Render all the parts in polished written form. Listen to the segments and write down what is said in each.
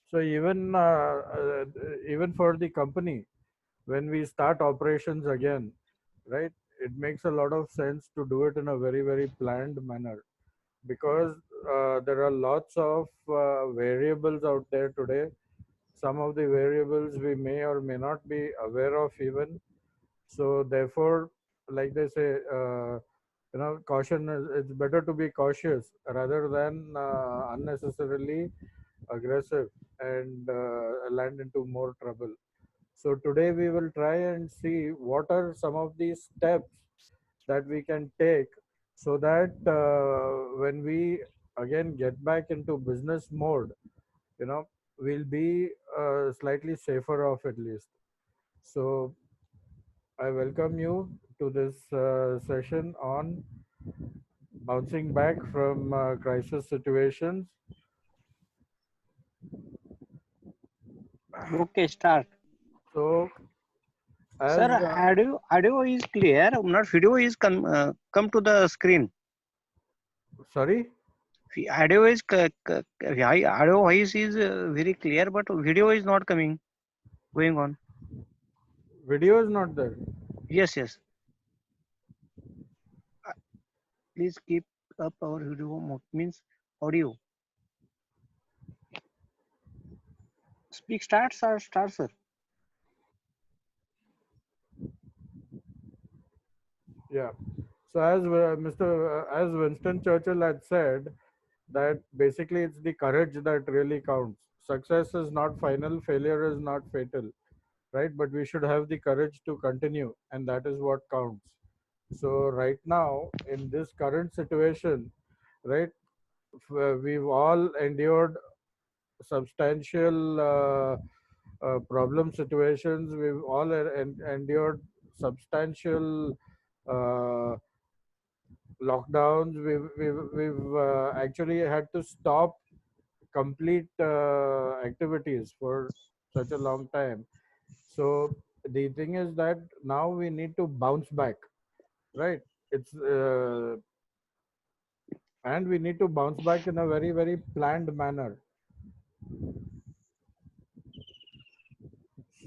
So even for the company, when we start operations again, right, it makes a lot of sense to do it in a very, very planned manner, because there are lots of variables out there today. Some of the variables we may or may not be aware of even. So therefore, like they say, caution is, it's better to be cautious rather than unnecessarily aggressive and land into more trouble. So today we will try and see what are some of these steps that we can take, so that when we again get back into business mode, you know, we'll be slightly safer off at least. So I welcome you to this session on bouncing back from crisis situations. Okay, start. So, as Sir, audio is clear. Not video is come to the screen. sorry, Audio is audio voice is very clear, but video is not coming. Going on. video is not there. Yes, yes. Uh, Please keep up our video means audio. Speak starts or start, sir. Yeah. So as as Winston Churchill had said, that basically it's the courage that really counts. Success is not final, failure is not fatal, right? But we should have the courage to continue, and that is what counts. So right now, in this current situation, right, we've all endured substantial problem situations. We've all endured substantial uh, lockdowns. We've actually had to stop complete activities for such a long time. So the thing is that now we need to bounce back, right? It's and we need to bounce back in a very, very planned manner.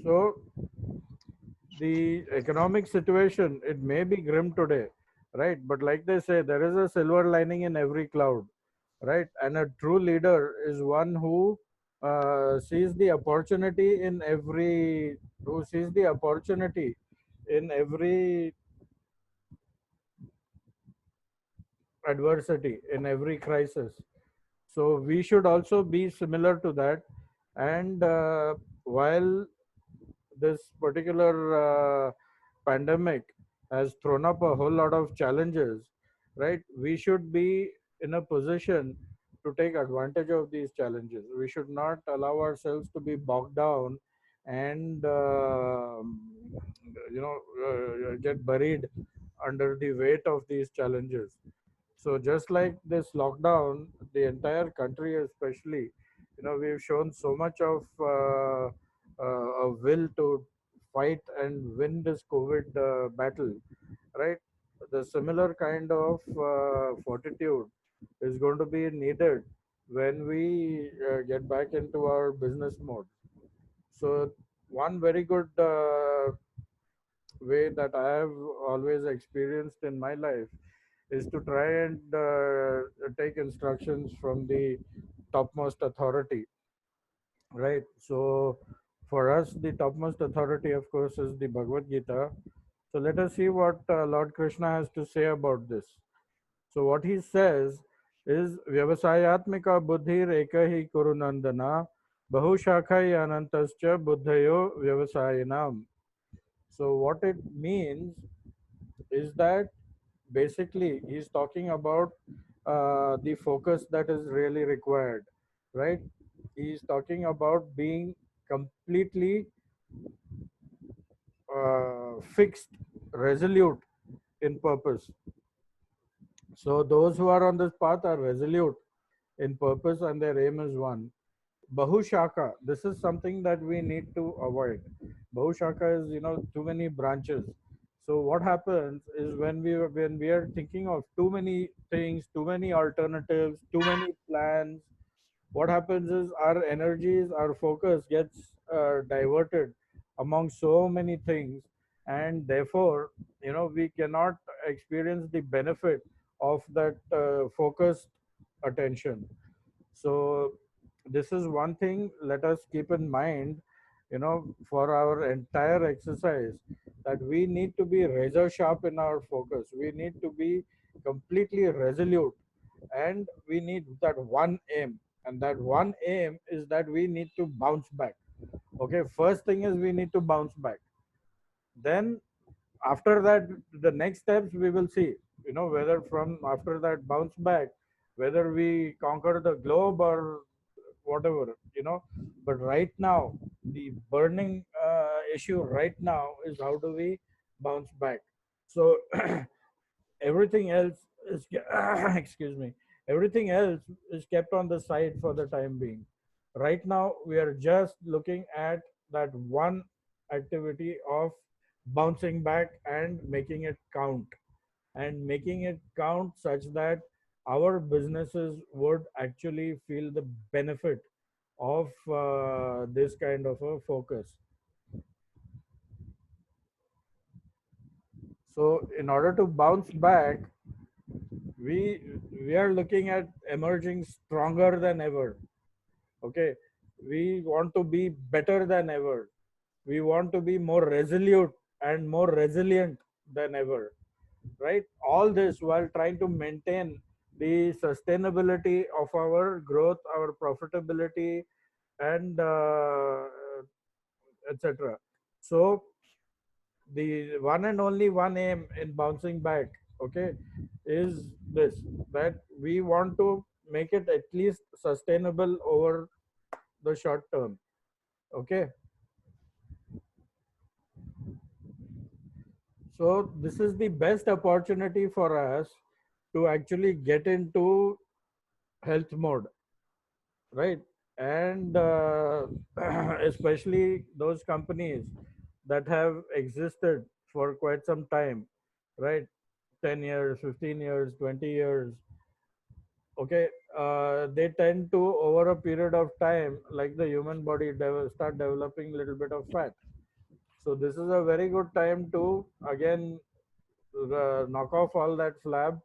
So the economic situation, it may be grim today, right? But like they say, there is a silver lining in every cloud, right? And a true leader is one who sees the opportunity in every who sees the opportunity in every adversity, in every crisis. So we should also be similar to that. And while this particular pandemic has thrown up a whole lot of challenges, right? We should be in a position to take advantage of these challenges. We should not allow ourselves to be bogged down and get buried under the weight of these challenges. So just like this lockdown, the entire country, especially, we've shown so much of a will to fight and win this COVID battle, right? The similar kind of fortitude is going to be needed when we get back into our business mode. So one very good way that I have always experienced in my life is to try and take instructions from the topmost authority, right? So for us, the topmost authority, of course, is the Bhagavad Gita. So let us see what Lord Krishna has to say about this. So what he says is Vyavasayatmika buddhir ekahi kurunandana bahushakhai anantascha buddhayo vyavasayinam. So what it means is that basically he's talking about the focus that is really required, right? He's talking about being completely fixed, resolute in purpose. So those who are on this path are resolute in purpose and their aim is one. Bahushaka, this is something that we need to avoid. Bahushaka is, too many branches. So what happens is when we are thinking of too many things, too many alternatives, too many plans, what happens is our energies, our focus gets diverted among so many things, and therefore, we cannot experience the benefit of that focused attention. So this is one thing, let us keep in mind, for our entire exercise, that we need to be razor sharp in our focus. We need to be completely resolute, and we need that one aim. And that one aim is that we need to bounce back. Okay, first thing is we need to bounce back. Then after that, the next steps we will see, whether from after that bounce back, whether we conquer the globe or whatever. But right now, the burning issue right now is how do we bounce back. So everything else is excuse me, everything else is kept on the side for the time being. Right now we are just looking at that one activity of bouncing back and making it count, and making it count such that our businesses would actually feel the benefit of this kind of a focus. So in order to bounce back, we we are looking at emerging stronger than ever. Okay, we want to be better than ever. We want to be more resolute and more resilient than ever, right? All this while trying to maintain the sustainability of our growth, our profitability, and etc. So the one and only one aim in bouncing back, okay, is this, that we want to make it at least sustainable over the short term. Okay, so this is the best opportunity for us to actually get into health mode, right? And especially those companies that have existed for quite some time, right? 10 years, 15 years, 20 years. Okay, they tend to, over a period of time, like the human body, start developing a little bit of fat. So this is a very good time to again knock off all that flab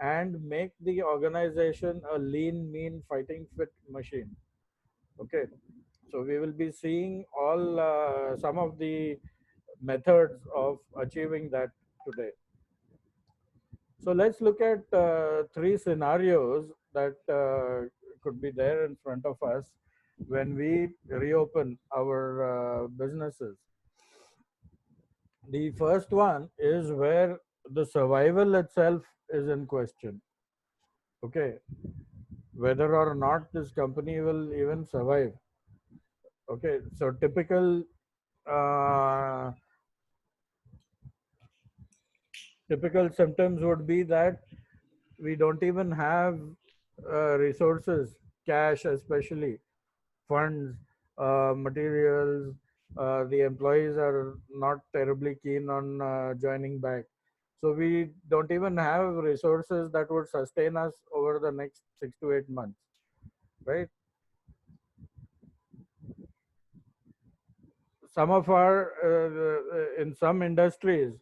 and make the organization a lean, mean, fighting fit machine. Okay, so we will be seeing all some of the methods of achieving that today. So let's look at three scenarios that could be there in front of us when we reopen our businesses. The first one is where the survival itself is in question. Okay, whether or not this company will even survive. Okay, so uh, typical symptoms would be that we don't even have resources, cash especially, funds, materials. The employees are not terribly keen on joining back. So we don't even have resources that would sustain us over the next 6 to 8 months, right? Some of our, in some industries,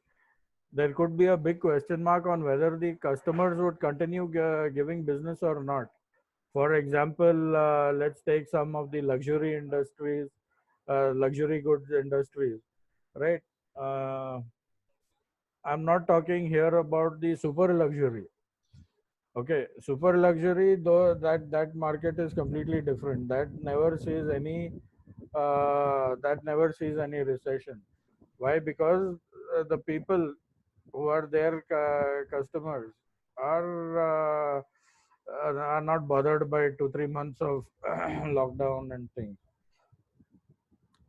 there could be a big question mark on whether the customers would continue giving business or not. For example, let's take some of the luxury industries, luxury goods industries, right? Uh, I'm not talking here about the super luxury. Okay, super luxury, though that market is completely different. That never sees any recession. Why? Because the people who are their customers are are not bothered by 2 3 months of lockdown and things.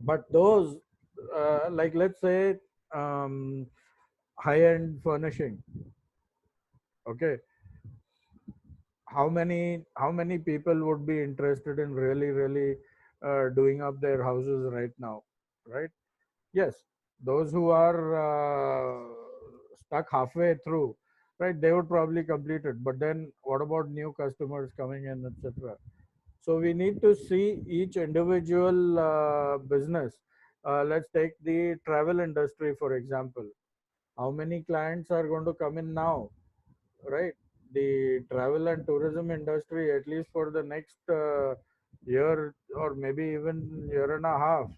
But those, like let's say, um, high-end furnishing. Okay, how many people would be interested in really doing up their houses right now, right? Yes, those who are stuck halfway through, right, they would probably complete it. But then what about new customers coming in, etc.? So we need to see each individual business. Let's take the travel industry for example. How many clients are going to come in now, right? The travel and tourism industry, at least for the next year or maybe even year and a half,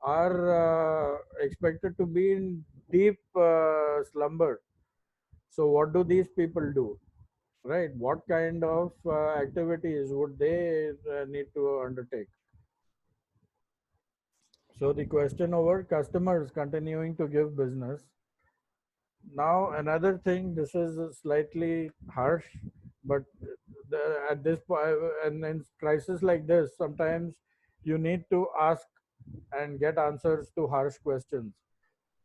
are expected to be in deep slumber. So what do these people do, right? What kind of activities would they need to undertake? So the question over customers continuing to give business. Now another thing, this is slightly harsh, but at this point, and in crisis like this, sometimes you need to ask and get answers to harsh questions.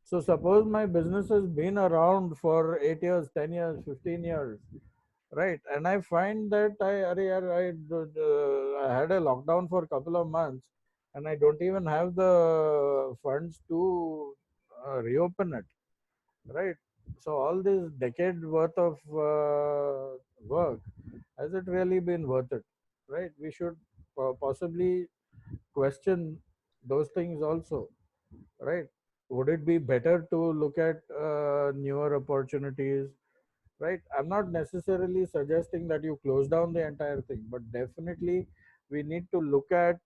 So suppose my business has been around for 8 years, 10 years, 15 years, right? And I find that I had a lockdown for a couple of months and I don't even have the funds to reopen it, right? So all this decade worth of work, has it really been worth it, right? We should possibly question those things also, right? Would it be better to look at newer opportunities, right? I'm not necessarily suggesting that you close down the entire thing, but definitely we need to look at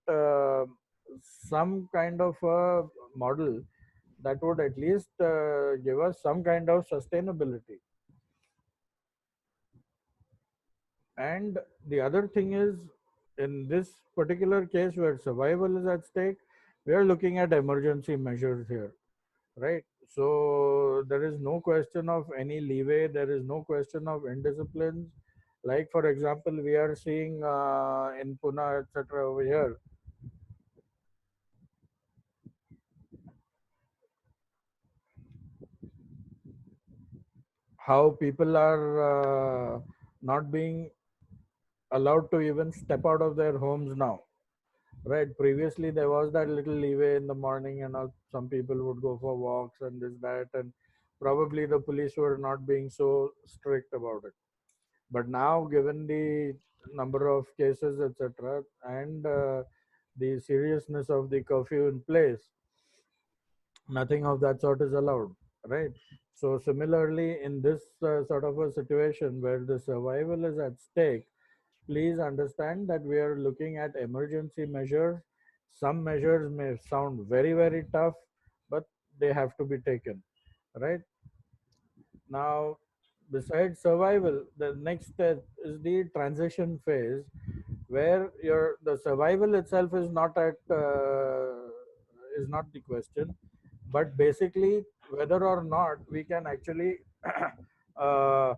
some kind of a model that would at least give us some kind of sustainability. And the other thing is, in this particular case where survival is at stake, we are looking at emergency measures here, right? So there is no question of any leeway, there is no question of indisciplines. Like, for example, we are seeing in Pune, etc., over here, how people are not being allowed to even step out of their homes now. Right. Previously, there was that little leeway in the morning, and some people would go for walks and this, that, and probably the police were not being so strict about it. But now, given the number of cases, etc., and the seriousness of the curfew in place, nothing of that sort is allowed. Right. So, similarly, in this sort of a situation where the survival is at stake, please understand that we are looking at emergency measures. Some measures may sound very, very tough, but they have to be taken, right? Now, besides survival, the next step is the transition phase, where the survival itself is not the question, but basically whether or not we can actually uh,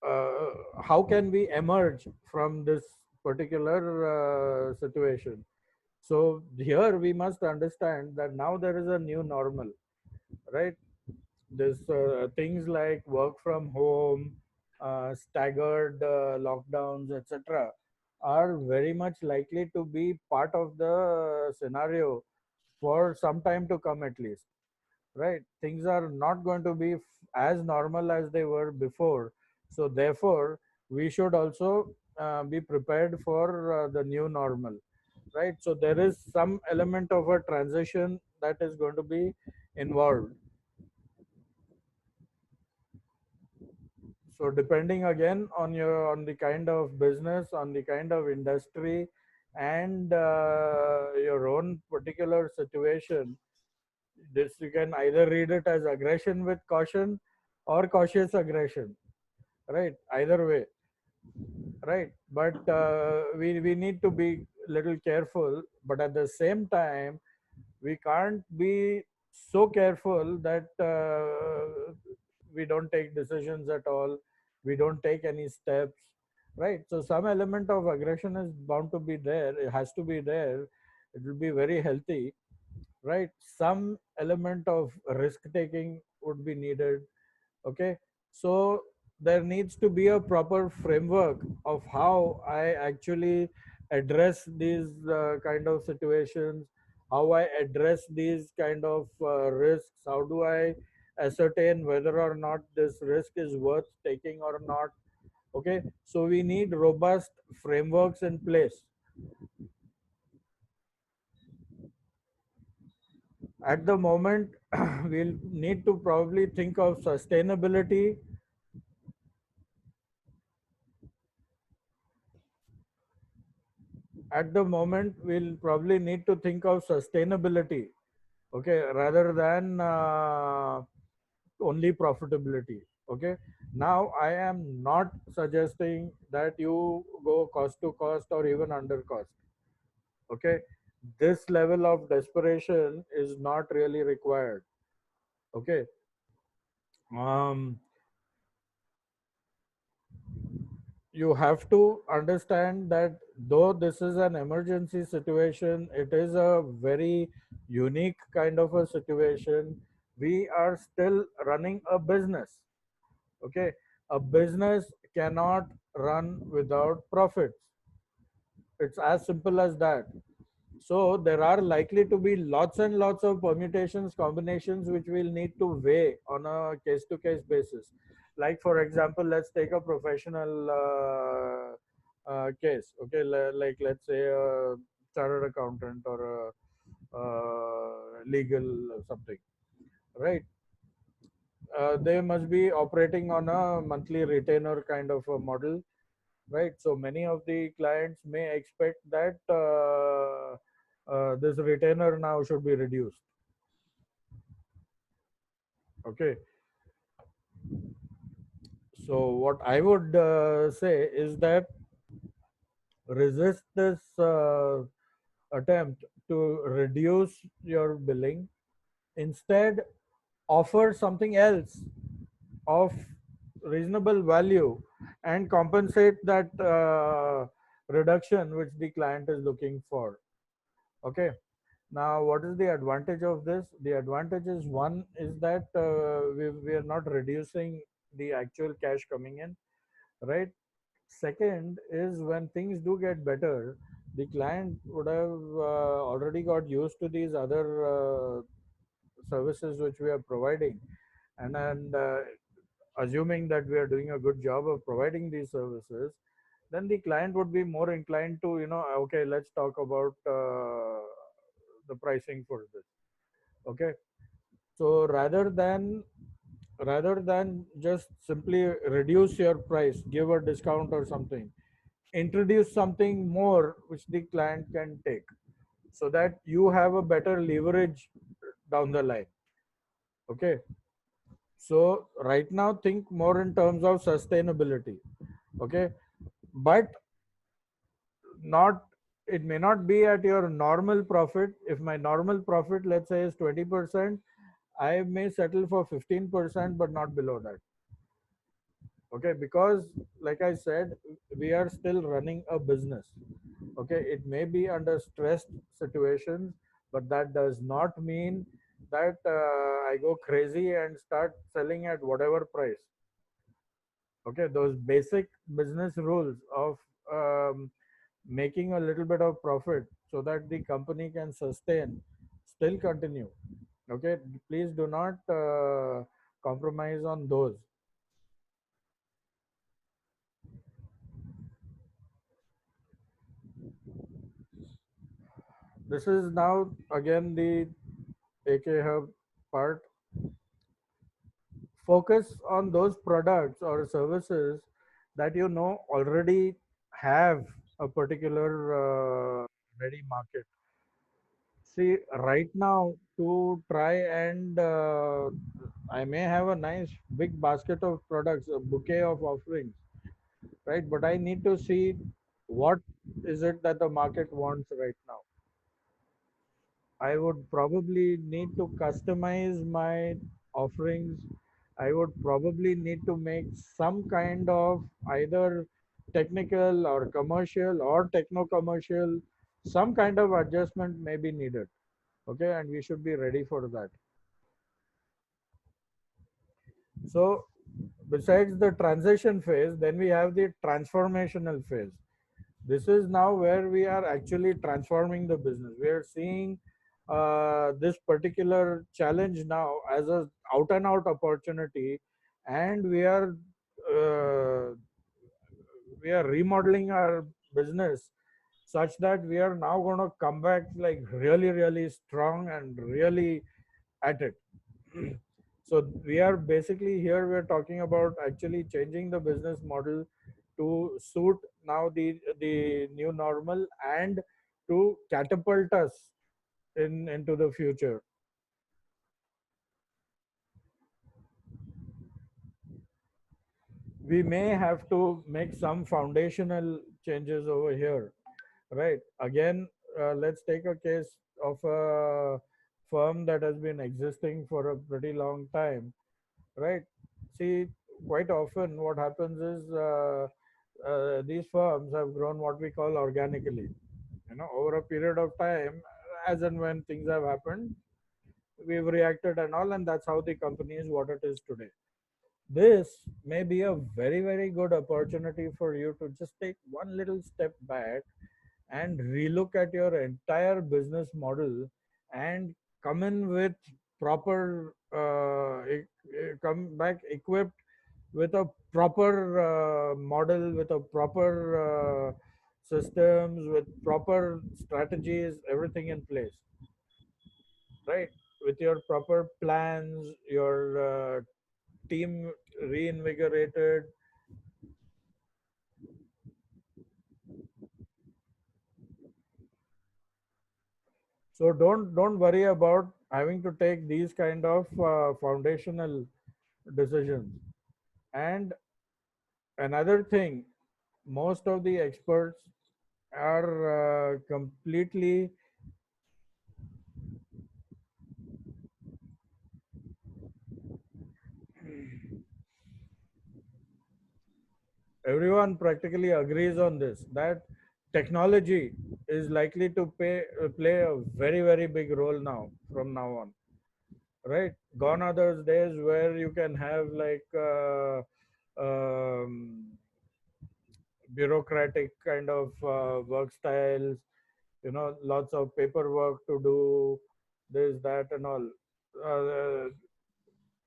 uh, how can we emerge from this particular situation. So here we must understand that now there is a new normal, right? This things like work from home, staggered lockdowns, etc., are very much likely to be part of the scenario for some time to come at least, right? Things are not going to be as normal as they were before. So therefore we should also be prepared for the new normal, right? So there is some element of a transition that is going to be involved. So depending again on the kind of business, on the kind of industry, and your own particular situation, this you can either read it as aggression with caution or cautious aggression, right? Either way, right? But we need to be little careful, but at the same time we can't be so careful that we don't take decisions at all, we don't take any steps, right? So some element of aggression is bound to be there, it has to be there, it will be very healthy, right? Some element of risk taking would be needed. Okay, so there needs to be a proper framework of how I actually address these kind of situations, how I address these kind of risks, how do I ascertain whether or not this risk is worth taking or not, Okay, so we need robust frameworks in place. At the moment, we'll need to probably think of sustainability. At the moment, we'll probably need to think of sustainability, okay, rather than only profitability. Okay, now I am not suggesting that you go cost to cost or even under cost. Okay, this level of desperation is not really required. Okay, um, you have to understand that though this is an emergency situation, it is a very unique kind of a situation. We are still running a business. Okay, a business cannot run without profits. It's as simple as that. So there are likely to be lots and lots of permutations, combinations which we'll need to weigh on a case to case basis. Like, for example, let's take a professional case. Okay, like let's say a chartered accountant or a legal something, right? They must be operating on a monthly retainer kind of a model, right? So many of the clients may expect that this retainer now should be reduced. Okay, so what I would say is that resist this attempt to reduce your billing. Instead, offer something else of reasonable value and compensate that reduction which the client is looking for. Okay, now what is the advantage of this? The advantage is, one is that we are not reducing the actual cash coming in, right? Second is, when things do get better, the client would have already got used to these other services which we are providing, and assuming that we are doing a good job of providing these services, then the client would be more inclined to, okay, let's talk about the pricing for this. Okay, so rather than just simply reduce your price, give a discount or something, introduce something more which the client can take, so that you have a better leverage down the line. Okay, so right now think more in terms of sustainability. Okay, but not, it may not be at your normal profit. If my normal profit, let's say, is 20%, I may settle for 15%, but not below that. Okay, because like I said, we are still running a business. Okay, it may be under stressed situations, but that does not mean that I go crazy and start selling at whatever price. Okay, those basic business rules of making a little bit of profit so that the company can sustain still continue. Okay, please do not compromise on those. This is now again the AK Hub part. Focus on those products or services that you know already have a particular ready market. See, right now, to try and I may have a nice big basket of products, a bouquet of offerings, right? But I need to see what is it that the market wants right now. I would probably need to customize my offerings. I would probably need to make some kind of either technical or commercial or techno commercial, some kind of adjustment may be needed. Okay, and we should be ready for that. So, besides the transition phase, then we have the transformational phase. This is now where we are actually transforming the business. We are seeing this particular challenge now as a out and out opportunity, and we are uh, we are remodeling our business such that we are now going to come back like really, really strong and really at it. So we are basically here, we're talking about actually changing the business model to suit now the new normal and to catapult us into the future. We may have to make some foundational changes over here, right? Again, let's take a case of a firm that has been existing for a pretty long time, right? See, quite often what happens is these firms have grown what we call organically. Over a period of time, as and when things have happened, we've reacted and all, and that's how the company is what it is today. This may be a very, very good opportunity for you to just take one little step back and relook at your entire business model and come in with proper come back equipped with a proper model, with a proper systems, with proper strategies, everything in place, right? With your proper plans, your team reinvigorated. So don't worry about having to take these kind of foundational decisions. And another thing, most of the experts are completely, everyone practically agrees on this, that technology is likely to play a very, very big role now from now on, right? Gone are those days where you can have like bureaucratic kind of work styles, lots of paperwork to do, this, that, and all. uh,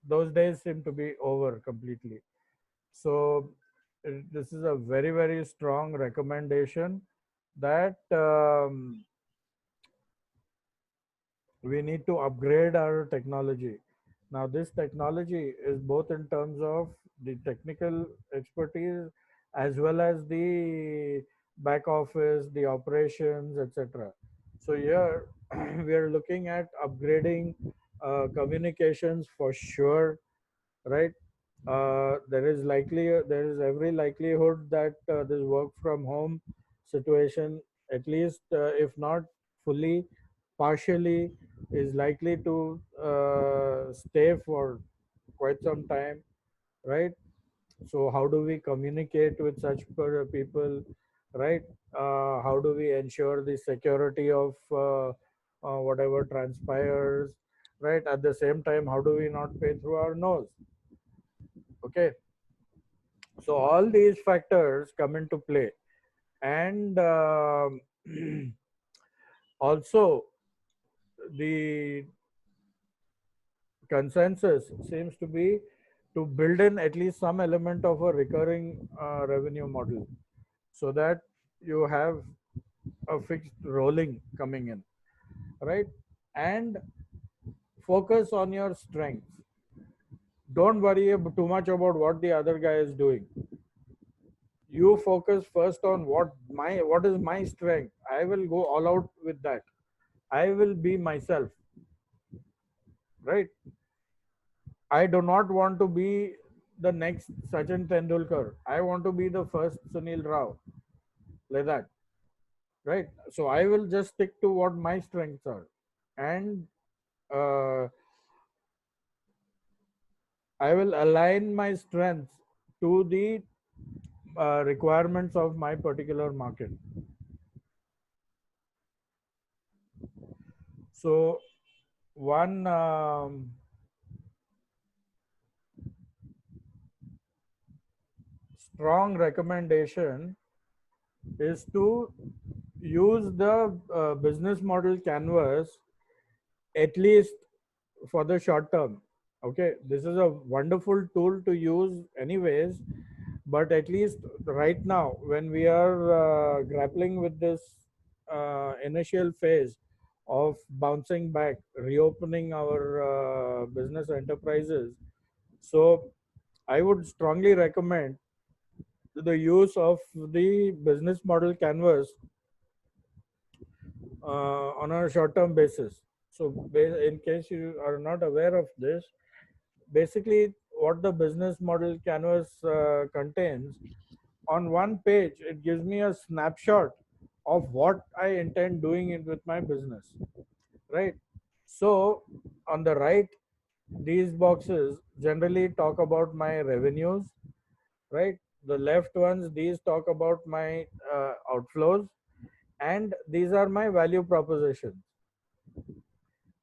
those days seem to be over completely. So this is a very, very strong recommendation that we need to upgrade our technology. Now, this technology is both in terms of the technical expertise as well as the back office, the operations, etc. So here we are looking at upgrading communications for sure, right? There is every likelihood that this work from home situation, at least if not fully, partially, is likely to stay for quite some time, right? So how do we communicate with such people, right? How do we ensure the security of whatever transpires, right? At the same time, how do we not pay through our nose? Okay, so all these factors come into play, and also the consensus seems to be to build in at least some element of a recurring revenue model, so that you have a fixed rolling coming in, right? And focus on your strengths. Don't worry too much about what the other guy is doing. You focus first on what is my strength. I will go all out with that. I will be myself, right? I do not want to be the next Sachin Tendulkar. I want to be the first Sunil Rao, like that, right? So I will just stick to what my strengths are, and uh, I will align my strengths to the requirements of my particular market. So one strong recommendation is to use the business model canvas at least for the short term. Okay, this is a wonderful tool to use anyways, But at least right now, when we are grappling with this initial phase of bouncing back, reopening our business enterprises, so I would strongly recommend the use of the business model canvas on a short term basis. So, in case you are not aware of this, basically what the business model canvas contains, on one page it gives me a snapshot of what I intend doing it with my business, right? So on the right, these boxes generally talk about my revenues, right? The left ones, these talk about my outflows, and these are my value propositions,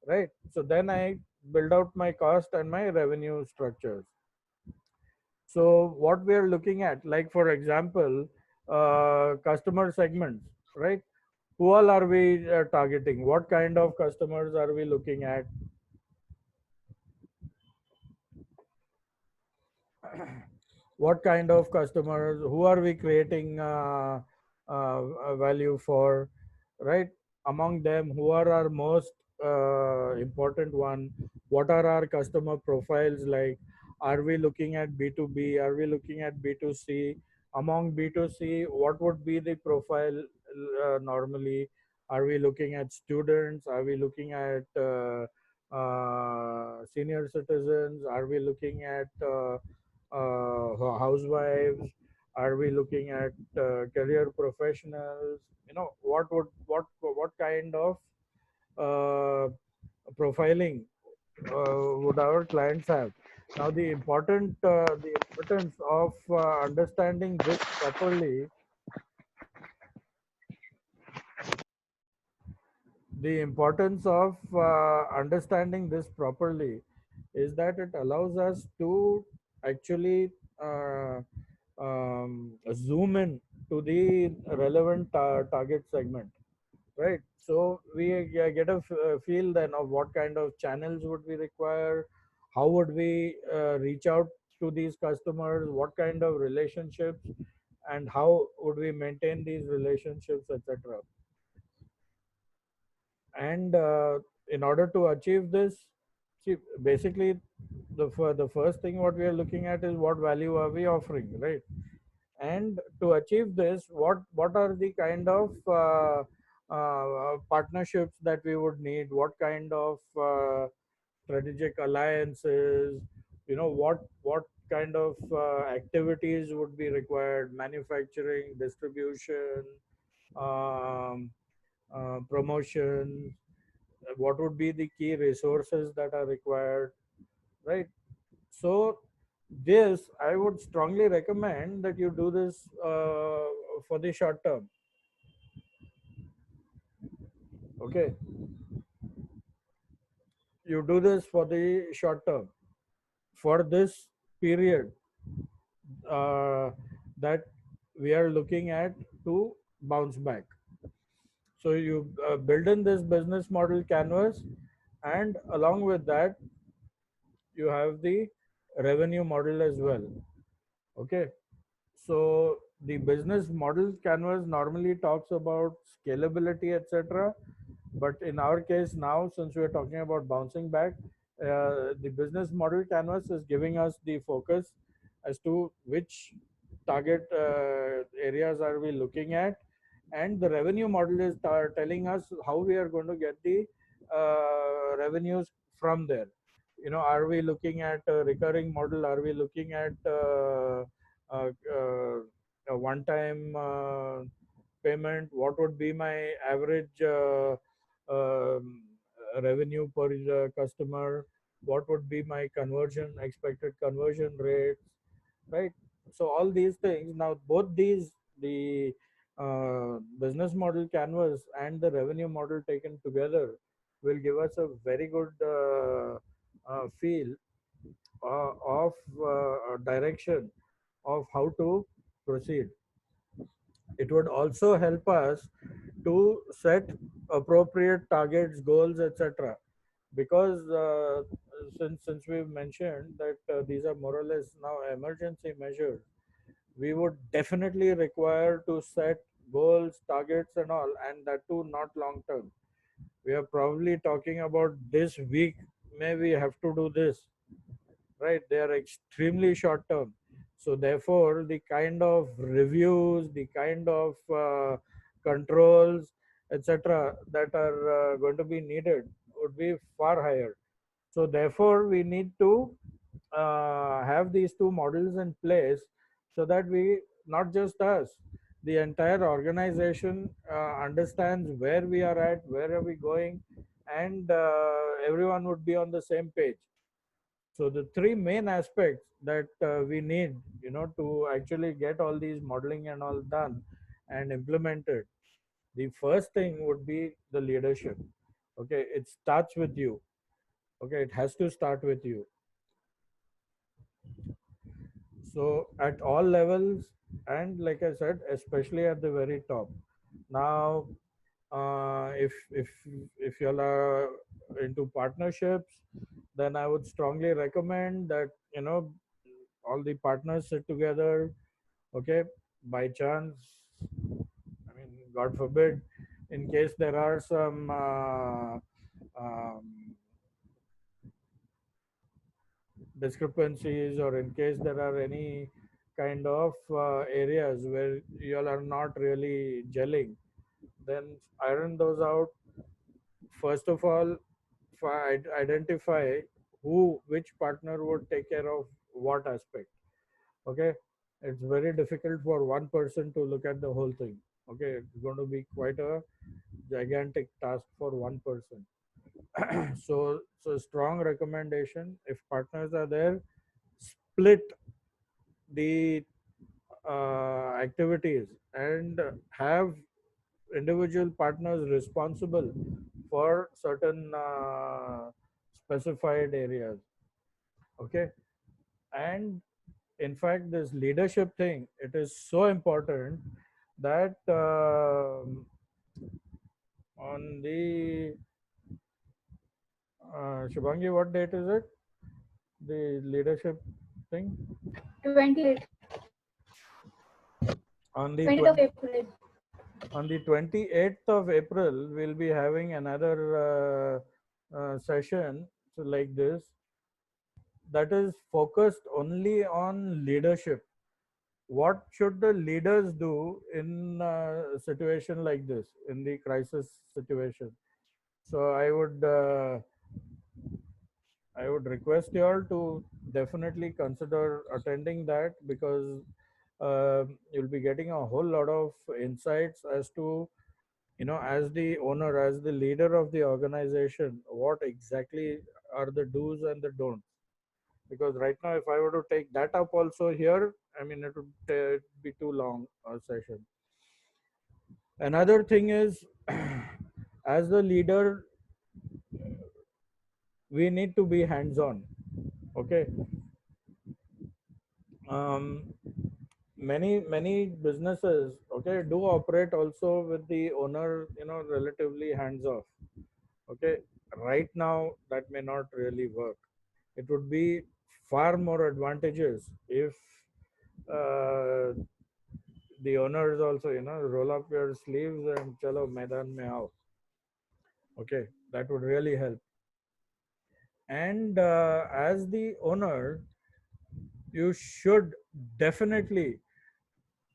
right? So then I build out my cost and my revenue structures. So what we are looking at, like for example, customer segments, right? Who all are we targeting? What kind of customers are we looking at? What kind of customers? Who are we creating value for, right? Among them, who are our most important one? What are our customer profiles like? Are we looking at B2B? Are we looking at B2C? Among B2C, what would be the profile normally? Are we looking at students? Are we looking at senior citizens? Are we looking at housewives? Are we looking at career professionals? What kind of uh, profiling would our clients have? Now, the importance of understanding this properly, the importance of understanding this properly is that it allows us to actually zoom in to the relevant target segment, right? So we get a feel then of what kind of channels would we require, how would we reach out to these customers, what kind of relationships, and how would we maintain these relationships, etc. And in order to achieve this, see, basically the first thing what we are looking at is what value are we offering, right? And to achieve this, what are the kind of partnerships that we would need, what kind of strategic alliances, what kind of activities would be required, manufacturing, distribution, um, promotion, what would be the key resources that are required, right? So this, I would strongly recommend that you do this for the short term. Okay, you do this for the short term, for this period uh, that we are looking at to bounce back. So you build in this business model canvas, and along with that, you have the revenue model as well. Okay, so the business model canvas normally talks about scalability, etc. But in our case now, since we are talking about bouncing back, the business model canvas is giving us the focus as to which target areas are we looking at, and the revenue model is telling us how we are going to get the revenues from there. Are we looking at a recurring model? Are we looking at uh, uh, a one-time payment? What would be my average um, revenue per customer? What would be my expected conversion rates, right? So all these things, now both these, the business model canvas and the revenue model taken together, will give us a very good feel of direction of how to proceed. It would also help us to set appropriate targets, goals, etc. Because since we've mentioned that these are more or less now emergency measures, we would definitely require to set goals, targets, and all, and that too not long term. We are probably talking about this week, may we have to do this, right? They are extremely short term. So therefore the kind of reviews, the kind of controls, etc., that are going to be needed would be far higher. So therefore we need to have these two models in place, so that we, not just us, the entire organization understands where we are at, where are we going, and everyone would be on the same page. So the three main aspects that we need, to actually get all these modeling and all done and implemented. The first thing would be the leadership. Okay, it starts with you. Okay, it has to start with you. So at all levels, and like I said, especially at the very top. Now, if you all are into partnerships, then I would strongly recommend that all the partners sit together. Okay, by chance, I mean, God forbid, in case there are some discrepancies, or in case there are any kind of areas where you all are not really gelling, then iron those out. First of all, identify which partner would take care of what aspect. Okay, it's very difficult for one person to look at the whole thing. Okay, it's going to be quite a gigantic task for one person. So strong recommendation, if partners are there, split the activities and have individual partners responsible for certain specified areas. Okay, and in fact this leadership thing, it is so important that on the Shubhangi, what date is it, the leadership thing? 28. On the 20th of April. on the 28th of April, we'll be having another session, so like this, that is focused only on leadership. What should the leaders do in a situation like this, in the crisis situation? So I would request you all to definitely consider attending that, because you'll be getting a whole lot of insights as to, as the owner, as the leader of the organization, what exactly are the do's and the don'ts. Because right now, if I were to take that up also here, I mean, it would be too long a session. Another thing is, as the leader, we need to be hands on. Okay. um, many businesses, okay, do operate also with the owner, relatively hands off. Okay, right now that may not really work. It would be far more advantageous if uh, the owners also, roll up your sleeves and chalo maidan mein aao. Okay, that would really help. And as the owner, you should definitely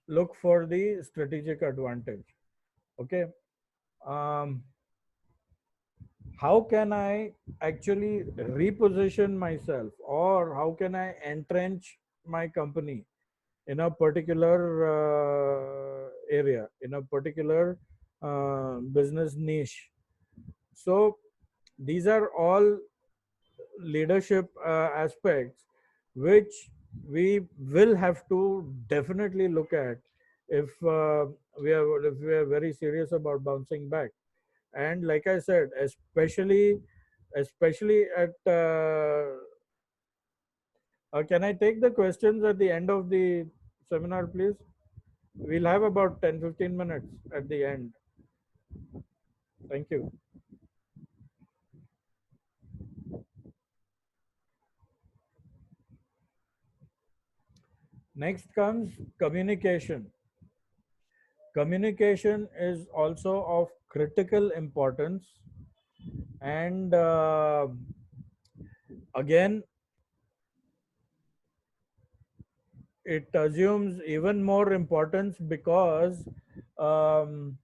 look for the strategic advantage. Okay, um, how can I actually reposition myself, or how can I entrench my company in a particular area, in a particular business niche? So these are all leadership aspects which we will have to definitely look at if we are very serious about bouncing back. And like I said, especially at can I take the questions at the end of the seminar, please? We'll have about 10-15 minutes at the end. Thank you. Next comes communication. Communication is also of critical importance, and again, it assumes even more importance because um,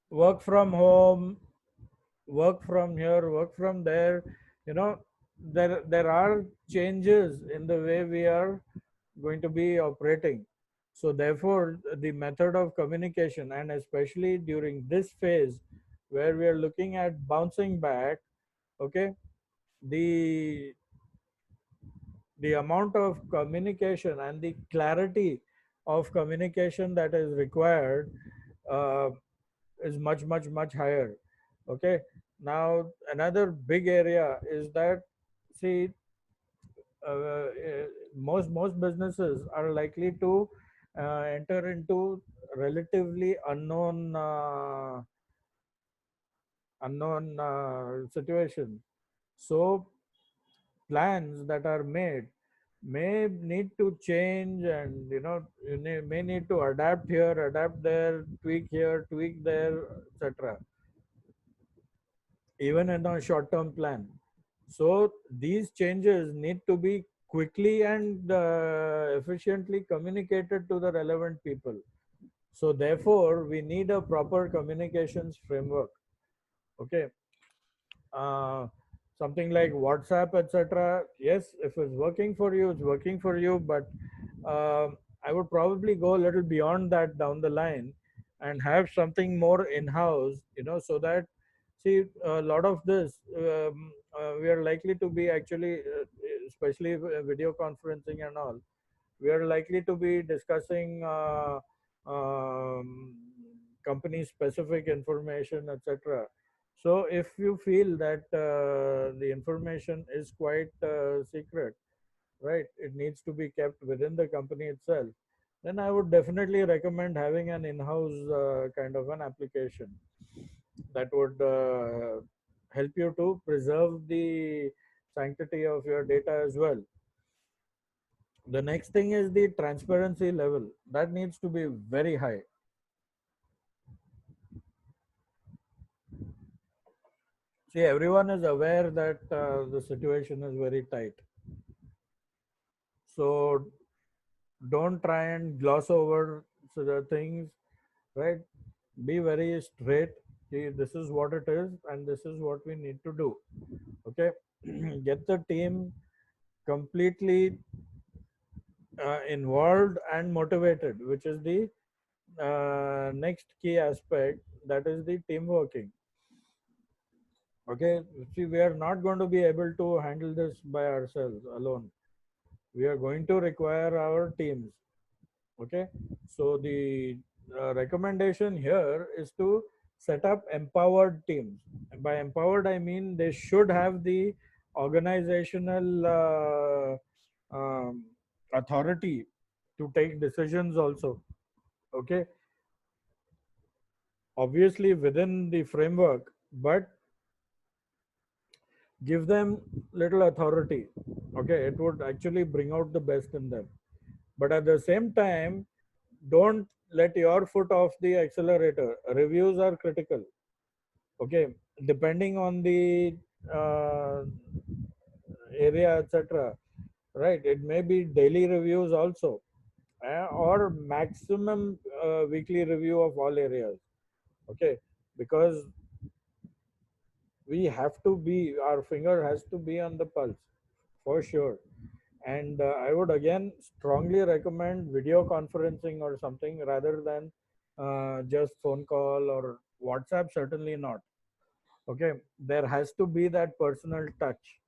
work from home, work from here, work from there, you know, there are changes in the way we are going to be operating. So therefore, the method of communication, and especially during this phase where we are looking at bouncing back, okay, the the amount of communication and the clarity of communication that is required uh, is much higher. Okay, now another big area is that, see, most businesses are likely to enter into relatively unknown situation. So plans that are made may need to change, and may need to adapt here, adapt there, tweak here, tweak there, etc., even in a short term plan. So these changes need to be quickly and efficiently communicated to the relevant people. So therefore, we need a proper communications framework. Okay, uh, something like WhatsApp, etc. Yes, if it's working for you, it's working for you. But I would probably go a little beyond that down the line and have something more in-house. So that, see, a lot of this we are likely to be actually, especially video conferencing and all, we are likely to be discussing um, company specific information, etc. So if you feel that the information is quite secret, right, it needs to be kept within the company itself, then I would definitely recommend having an in-house kind of an application that would help you to preserve the sanctity of your data as well. The next thing is the transparency level that needs to be very high. See, everyone is aware that the situation is very tight. So don't try and gloss over the things, right? Be very straight. See, this is what it is, and this is what we need to do. Okay, get the team completely involved and motivated, which is the next key aspect. That is the team working. Okay, see, we are not going to be able to handle this by ourselves alone. We are going to require our teams. Okay, so the recommendation here is to set up empowered teams. By empowered, I mean they should have the organizational authority to take decisions also. Okay, obviously within the framework, but give them little authority. Okay, it would actually bring out the best in them, but at the same time, don't let your foot off the accelerator. Reviews are critical. Okay, depending on the uh, area, etc., right, it may be daily reviews also, or maximum weekly review of all areas. Okay, because we have to be, our finger has to be on the pulse for sure. And I would again strongly recommend video conferencing or something rather than just phone call or WhatsApp. Certainly not. Okay, there has to be that personal touch.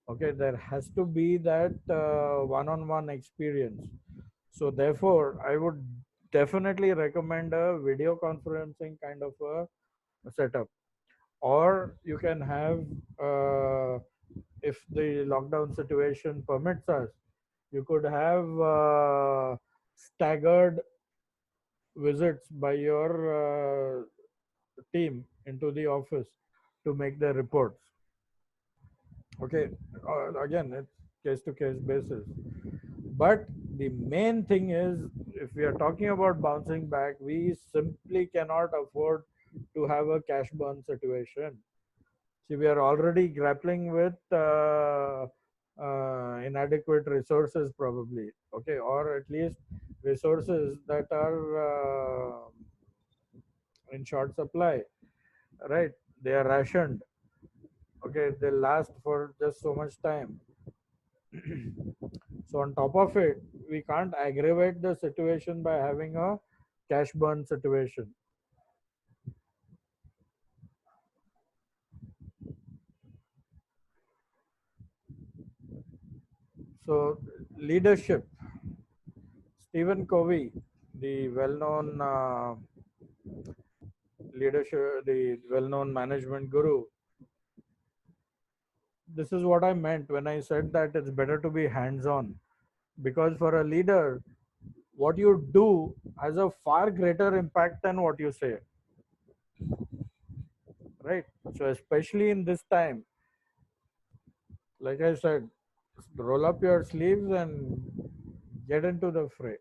Okay, there has to be that one-on-one experience. So therefore, I would definitely recommend a video conferencing kind of a setup. Or you can have, if the lockdown situation permits us, you could have staggered visits by your team into the office to make their reports. Okay, again, it's case to case basis. But the main thing is, if we are talking about bouncing back, we simply cannot afford to have a cash burn situation. See, we are already grappling with inadequate resources, probably, okay, or at least resources that are in short supply, right? They are rationed, okay, they last for just so much time. So on top of it, we can't aggravate the situation by having a cash burn situation. So leadership, Stephen Covey, the well-known leadership, the well-known management guru, this is what I meant when I said that it's better to be hands-on, because for a leader, what you do has a far greater impact than what you say, right? So especially in this time, like I said, roll up your sleeves and get into the fray.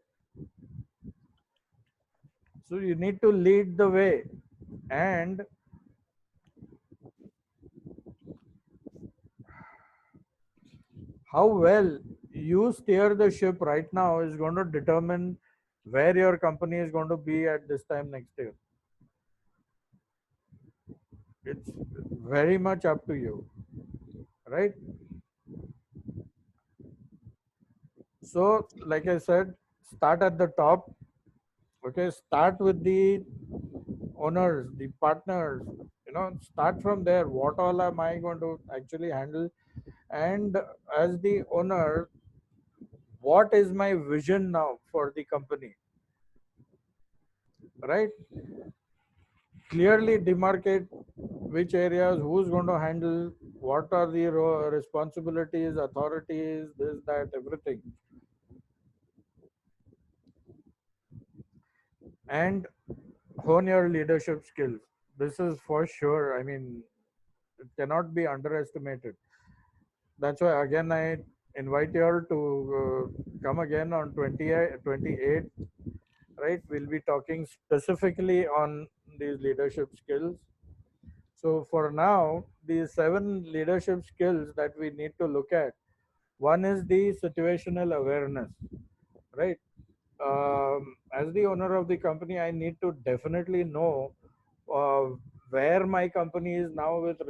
So you need to lead the way, and how well you steer the ship right now is going to determine where your company is going to be at this time next year. It's very much up to you, right? So, like I said, start at the top. Okay, start with the owners, the partners. Start from there. What all am I going to actually handle? And as the owner, what is my vision now for the company? Right? Clearly demarcate which areas, who's going to handle, what are the responsibilities, authorities, this, that, everything. And hone your leadership skills. This is for sure. I mean, it cannot be underestimated. That's why, again, I invite you all to come again on 28, right? We'll be talking specifically on these leadership skills. So for now, these 7 leadership skills that we need to look at. One is the situational awareness, right? As the owner of the company, I need to definitely know uh, where my company is now with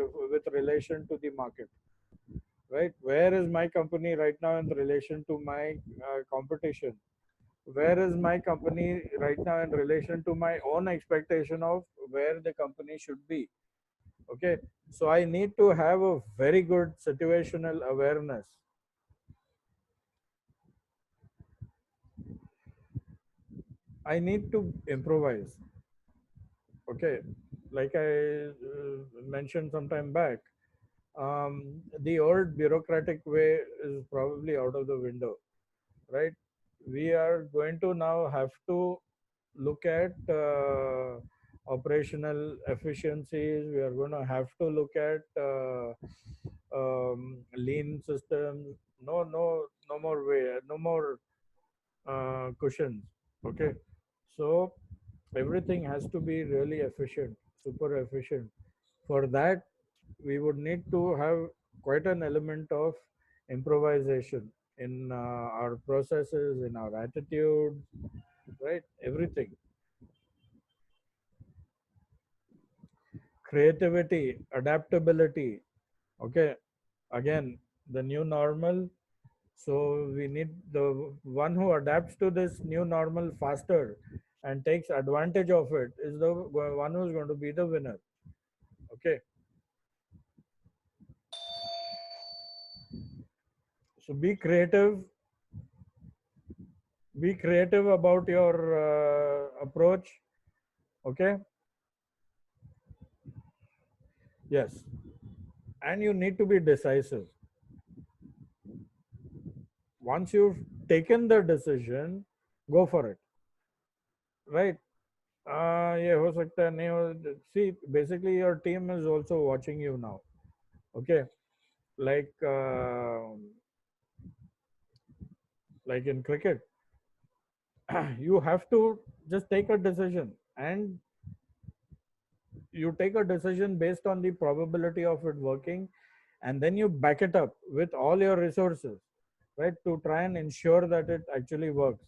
relation to the market, right? Where is my company right now in relation to my competition? Where is my company right now in relation to my own expectation of where the company should be? Okay, so I need to have a very good situational awareness. I need to improvise. Okay, like I mentioned some time back, the old bureaucratic way is probably out of the window, right? We are going to now have to look at operational efficiencies. We are going to have to look at lean systems. No more way, no more cushions. Okay, so everything has to be really efficient, super efficient. For that, we would need to have quite an element of improvisation in our processes, in our attitude, right? Everything. Creativity, adaptability. Okay, again, the new normal. So we need the one who adapts to this new normal faster and takes advantage of it is the one who's going to be the winner. Okay, so be creative about your approach. Okay, yes, and you need to be decisive. Once you've taken the decision, go for it, right? ये हो सकता है नहीं हो. See, basically your team is also watching you now. Okay, like like in cricket. You have to just take a decision, and you take a decision based on the probability of it working, and then you back it up with all your resources, right, to try and ensure that it actually works.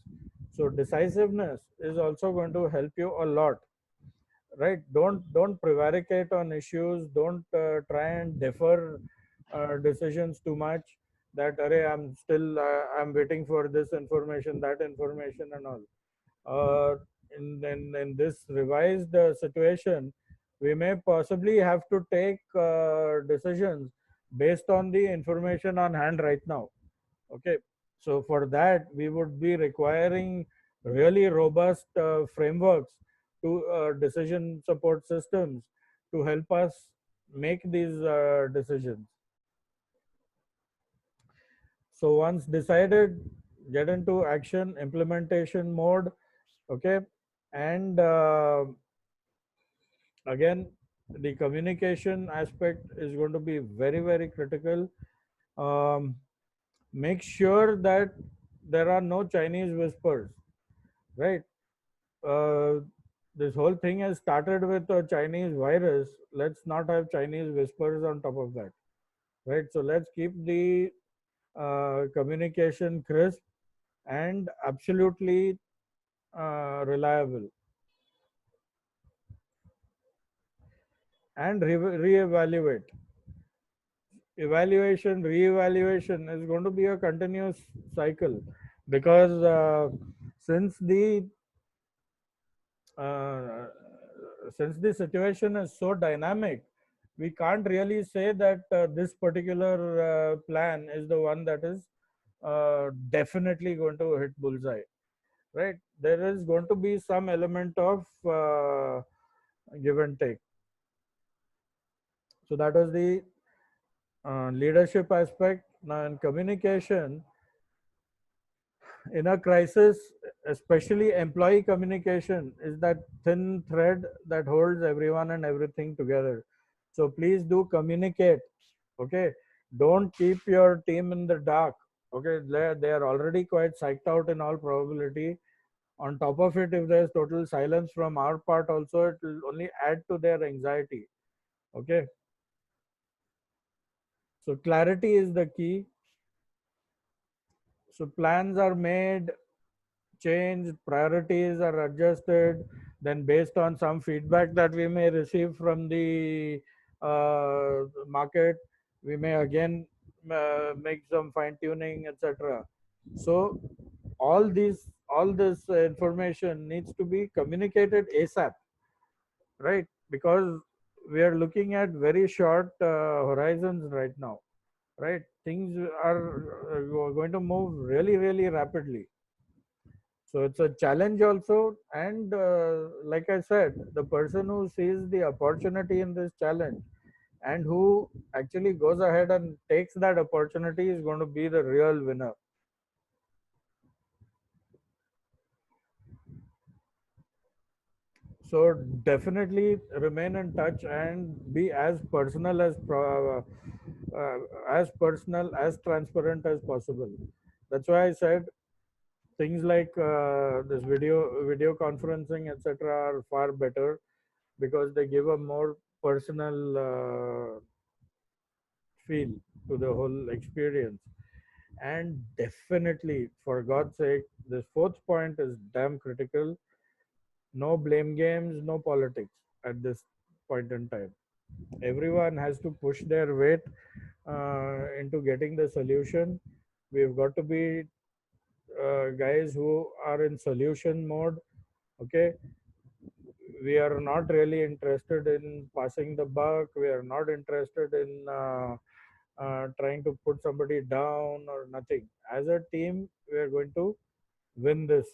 So decisiveness is also going to help you a lot, right? Don't prevaricate on issues. Don't try and defer decisions too much, that array I'm waiting for this information, that information, and all. uh, in this revised situation, we may possibly have to take decisions based on the information on hand right now. Okay, so for that we would be requiring really robust frameworks to decision support systems to help us make these decisions. So once decided, get into action implementation mode. Okay, and again, the communication aspect is going to be very, very critical. um, make sure that there are no Chinese whispers, right? uh, this whole thing has started with a Chinese virus. Let's not have Chinese whispers on top of that, right? So let's keep the communication crisp and absolutely reliable, and reevaluate. Evaluation, reevaluation is going to be a continuous cycle, because since the uh, since the situation is so dynamic, we can't really say that this particular plan is the one that is definitely going to hit bullseye, right? There is going to be some element of give and take. So that was the leadership aspect. Now in communication, in a crisis, especially employee communication is that thin thread that holds everyone and everything together. So please do communicate. Okay, don't keep your team in the dark. Okay, they are already quite psyched out in all probability. On top of it, if there's total silence from our part also, it will only add to their anxiety. Okay, so clarity is the key. So plans are made, changed, priorities are adjusted, then based on some feedback that we may receive from the market, we may again make some fine tuning, etc. So all this information needs to be communicated ASAP, right? Because we are looking at very short horizons right now, right? Things are going to move really, really rapidly. So it's a challenge also. And like I said, the person who sees the opportunity in this challenge and who actually goes ahead and takes that opportunity is going to be the real winner. So definitely remain in touch and be as personal, as transparent as possible. That's why I said things like this video conferencing, etc., are far better, because they give a more personal feel to the whole experience. And definitely, for God's sake, this fourth point is damn critical. No blame games, no politics at this point in time. Everyone has to push their weight into getting the solution. We've got to be guys who are in solution mode. Okay, we are not really interested in passing the buck. We are not interested in trying to put somebody down or nothing. As a team, we are going to win this.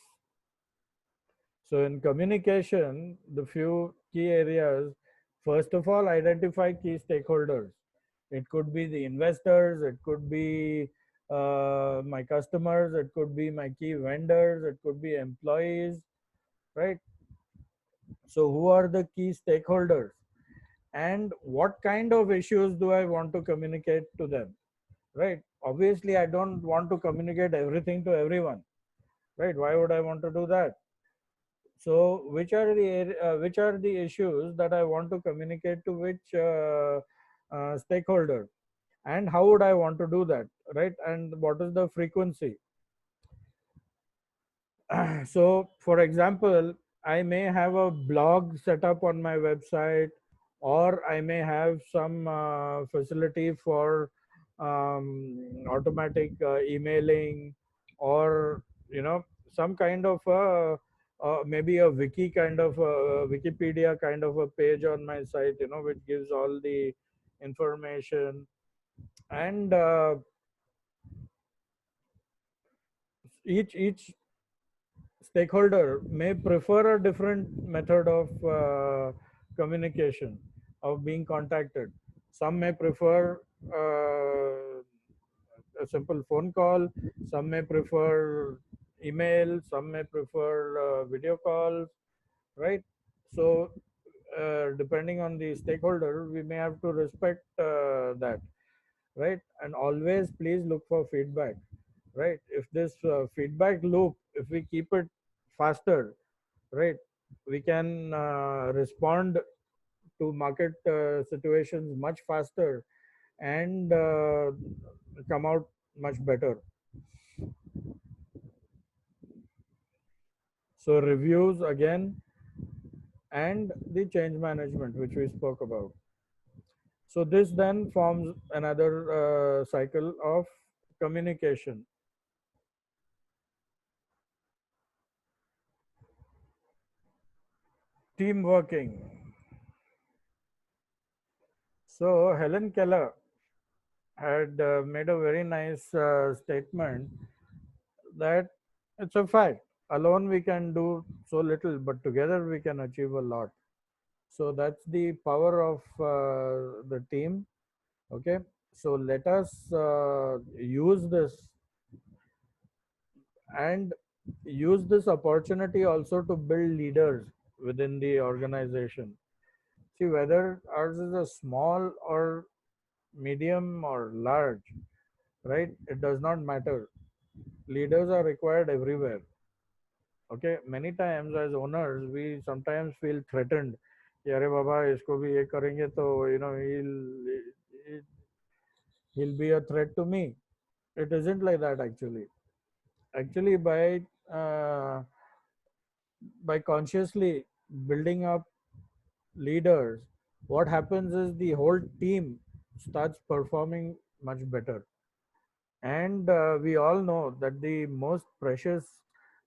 So, in communication, the few key areas, first of all, identify key stakeholders. It could be the investors, it could be my customers, it could be my key vendors, it could be employees, right? So, who are the key stakeholders? And what kind of issues do I want to communicate to them? right? Obviously I don't want to communicate everything to everyone, right? Why would I want to do that? So which are the issues that I want to communicate to which stakeholder, and how would I want to do that, right? And what is the frequency? So for example, I may have a blog set up on my website, or I may have some facility for automatic emailing, or some kind of maybe a wiki kind of Wikipedia kind of a page on my site, which gives all the information. And each stakeholder may prefer a different method of communication, of being contacted. Some may prefer a simple phone call, some may prefer email, some may prefer video calls, right? So depending on the stakeholder, we may have to respect that, right? And always please look for feedback, right? If this feedback loop, if we keep it faster, right, we can respond to market situations much faster, and come out much better. So reviews again, and the change management which we spoke about. So this then forms another cycle of communication. Team working. So Helen Keller had made a very nice statement that it's a fact. Alone we can do so little, but together we can achieve a lot. So that's the power of the team. Okay. So let us use this, and use this opportunity also to build leaders within the organization. See, whether ours is a small or medium or large, right? It does not matter. Leaders are required everywhere. Okay, many times as owners we sometimes feel threatened कि अरे बाबा इसको भी ये करेंगे तो he'll be a threat to me. It isn't like that actually. Actually, uh, by consciously building up leaders, what happens is the whole team starts performing much better. And we all know that the most precious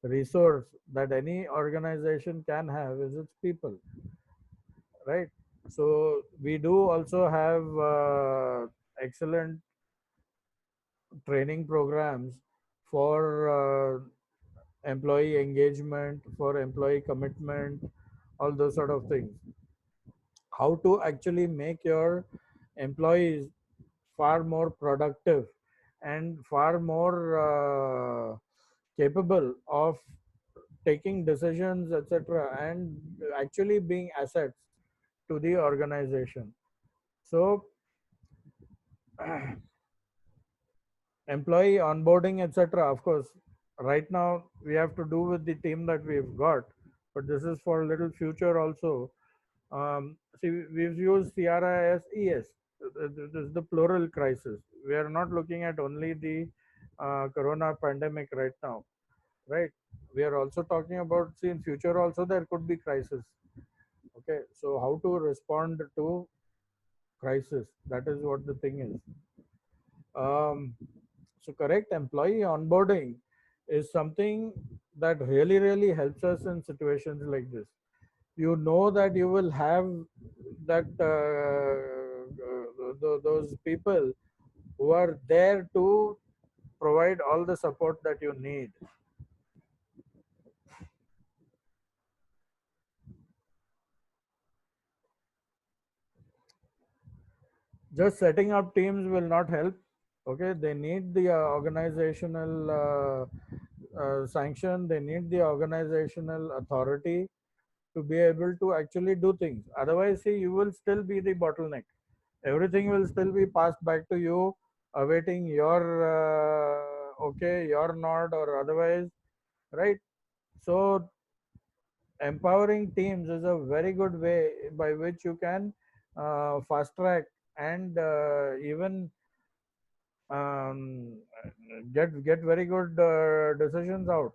resource that any organization can have is its people, right? So we do also have excellent training programs for employee engagement, for employee commitment, all those sort of things. How to actually make your employees far more productive and far more capable of taking decisions, etc., and actually being assets to the organization. So employee onboarding, etc., of course right now we have to do with the team that we've got, but this is for a little future also. See, we've used CRISES. This is the plural crisis. We are not looking at only the corona pandemic right now, right? We are also talking about, see, in future also there could be crisis. Okay, so how to respond to crisis, that is what the thing is. So correct employee onboarding is something that really helps us in situations like this. You know that you will have that those people who are there to provide all the support that you need. Just setting up teams will not help. Okay, they need the organizational sanction, they need the organizational authority to be able to actually do things. Otherwise, see, you will still be the bottleneck. Everything will still be passed back to you. awaiting your okay, your nod or otherwise, right? So empowering teams is a very good way by which you can fast track and even um, get very good decisions out.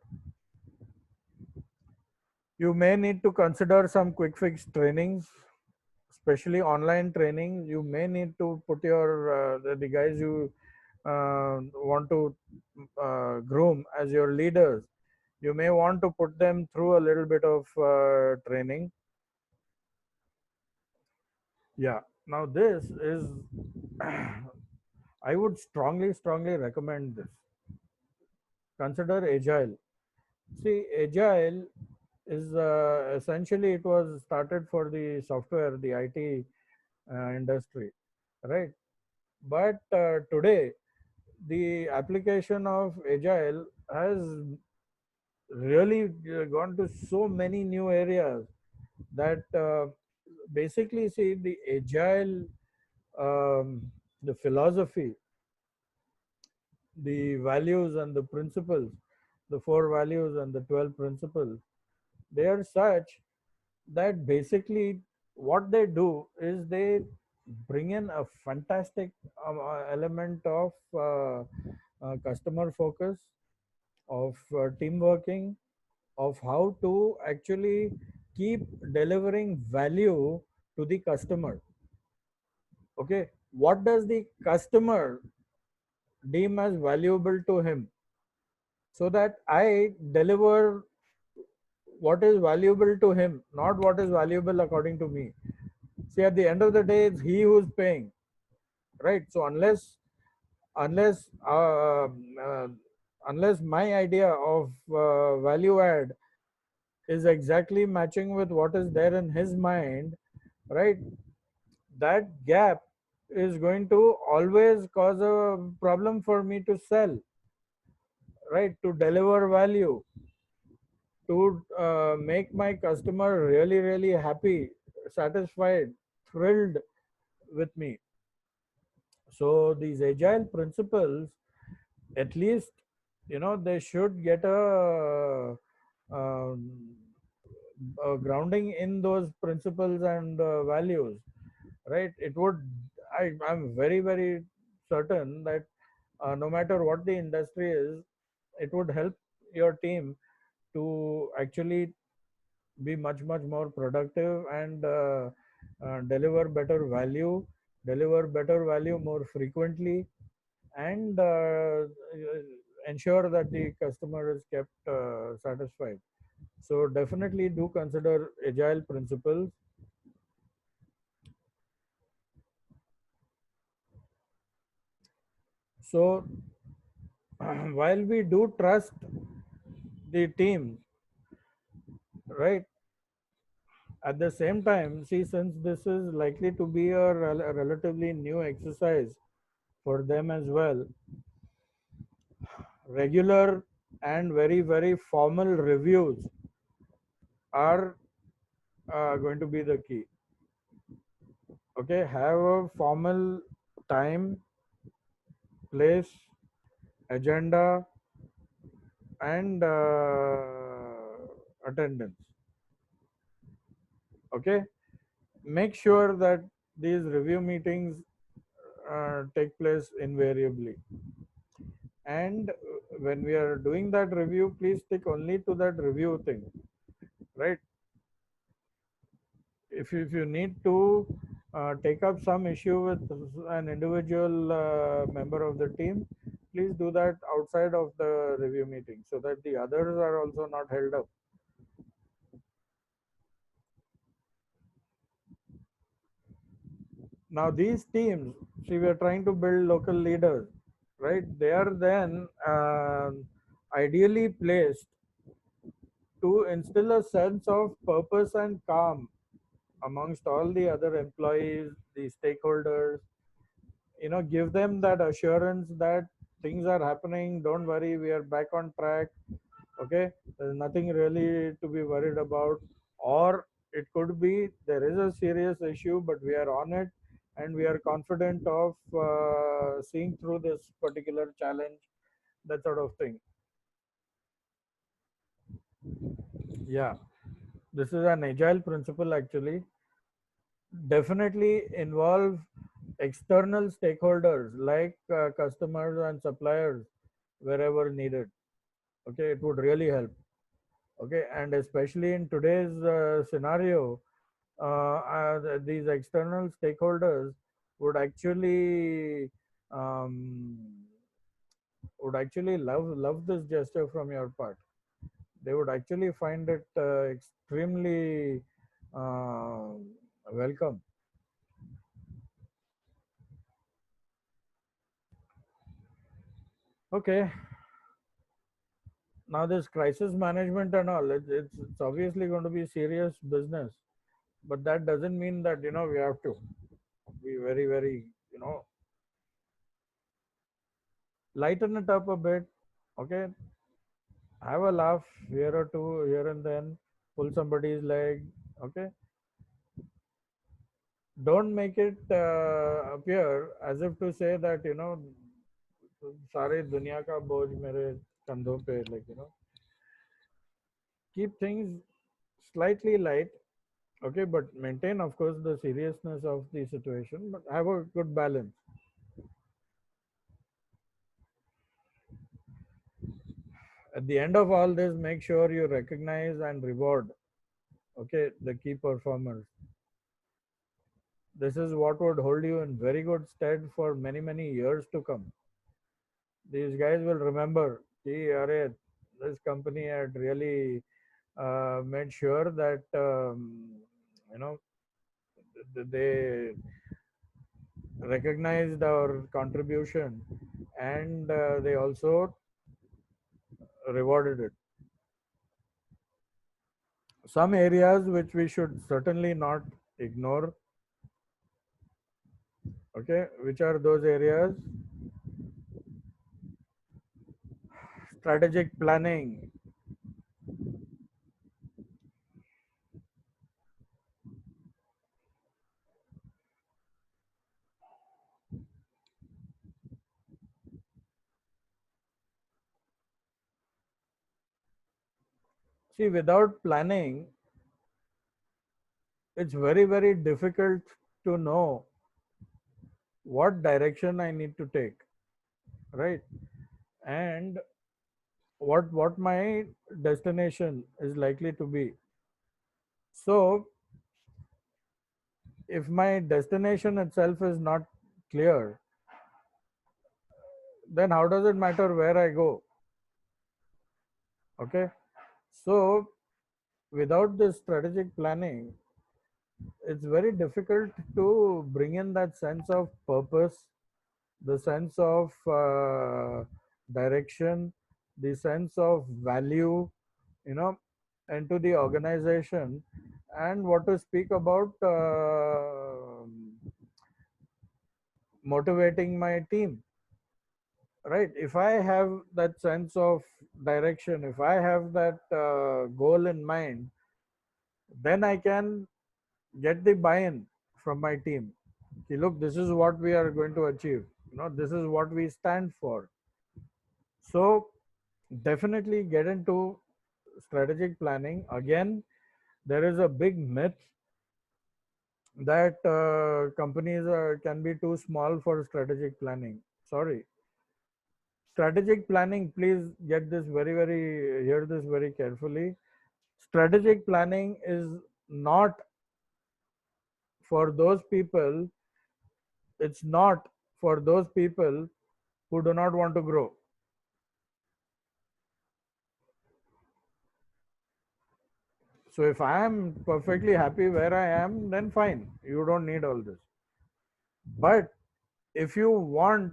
You may need to consider some quick fix trainings, especially online training. You may need to put your the guys you want to groom as your leaders. You may want to put them through a little bit of training. Yeah. Now this is, I would strongly recommend this. Consider agile. See, agile is essentially it was started for the software, the IT industry, right? But today, the application of agile has really gone to so many new areas that basically, see, the agile, the philosophy, the values and the principles, the four values and the 12 principles, they are such that basically what they do is they bring in a fantastic element of customer focus, of team working, of how to actually keep delivering value to the customer. Okay, what does the customer deem as valuable to him, so that I deliver what is valuable to him, not what is valuable according to me. See, at the end of the day, it's he who's paying, right? So unless uh, unless my idea of value add is exactly matching with what is there in his mind, right? That gap is going to always cause a problem for me to sell, right? To deliver value, to make my customer really happy, satisfied, thrilled with me. So these agile principles, at least, they should get um, a grounding in those principles and values, right? I'm very certain that no matter what the industry is, it would help your team to actually be much more productive and deliver better value more frequently, and ensure that the customer is kept satisfied. So definitely do consider agile principles. So while we do trust the team, right, at the same time, see, since this is likely to be a relatively new exercise for them as well, regular and very formal reviews are going to be the key. Okay, have a formal time, place, agenda, and attendance. Okay, make sure that these review meetings take place invariably. And when we are doing that review, please stick only to that review thing, right? If you need to take up some issue with an individual member of the team, please do that outside of the review meeting so that the others are also not held up. Now these teams, see, we are trying to build local leaders, right? They are then ideally placed to instill a sense of purpose and calm amongst all the other employees, the stakeholders. Give them that assurance that things are happening, don't worry, we are back on track. Okay, there's nothing really to be worried about. Or it could be there is a serious issue, but we are on it, and we are confident of seeing through this particular challenge, that sort of thing. Yeah, this is an agile principle actually. Definitely involve external stakeholders like customers and suppliers wherever needed. Okay, it would really help. Okay, and especially in today's scenario, these external stakeholders would actually um, love this gesture from your part. They would actually find it extremely uh, welcome. Okay, now this crisis management and all, it's obviously going to be serious business, but that doesn't mean that we have to be very lighten it up a bit. Okay, have a laugh here or two here and then, pull somebody's leg. Okay, don't make it appear as if to say that सारी दुनिया का बोझ मेरे कंधों पे, like keep things slightly light. Okay, but maintain of course the seriousness of the situation, but have a good balance. At the end of all this, make sure you recognize and reward, okay, the key performers. This is what would hold you in very good stead for many years to come. These guys will remember, "Ki, arey, this company had really made sure that you know they recognized our contribution, and they also rewarded it." Some areas which we should certainly not ignore. Okay, which are those areas? Strategic planning. See, without planning, it's very difficult to know what direction I need to take, right? And what my destination is likely to be. So if my destination itself is not clear, then how does it matter where I go? Okay, so without this strategic planning, it's very difficult to bring in that sense of purpose, the sense of direction, the sense of value, into the organization, and what to speak about motivating my team. Right? If I have that sense of direction, if I have that goal in mind, then I can get the buy-in from my team. Okay, look, this is what we are going to achieve. This is what we stand for. So definitely get into strategic planning. Again, there is a big myth that companies can be too small for strategic planning. Sorry. Strategic planning, please get this hear this very carefully. Strategic planning is not for those people, it's not for those people who do not want to grow. So if I am perfectly happy where I am, then fine. You don't need all this. But if you want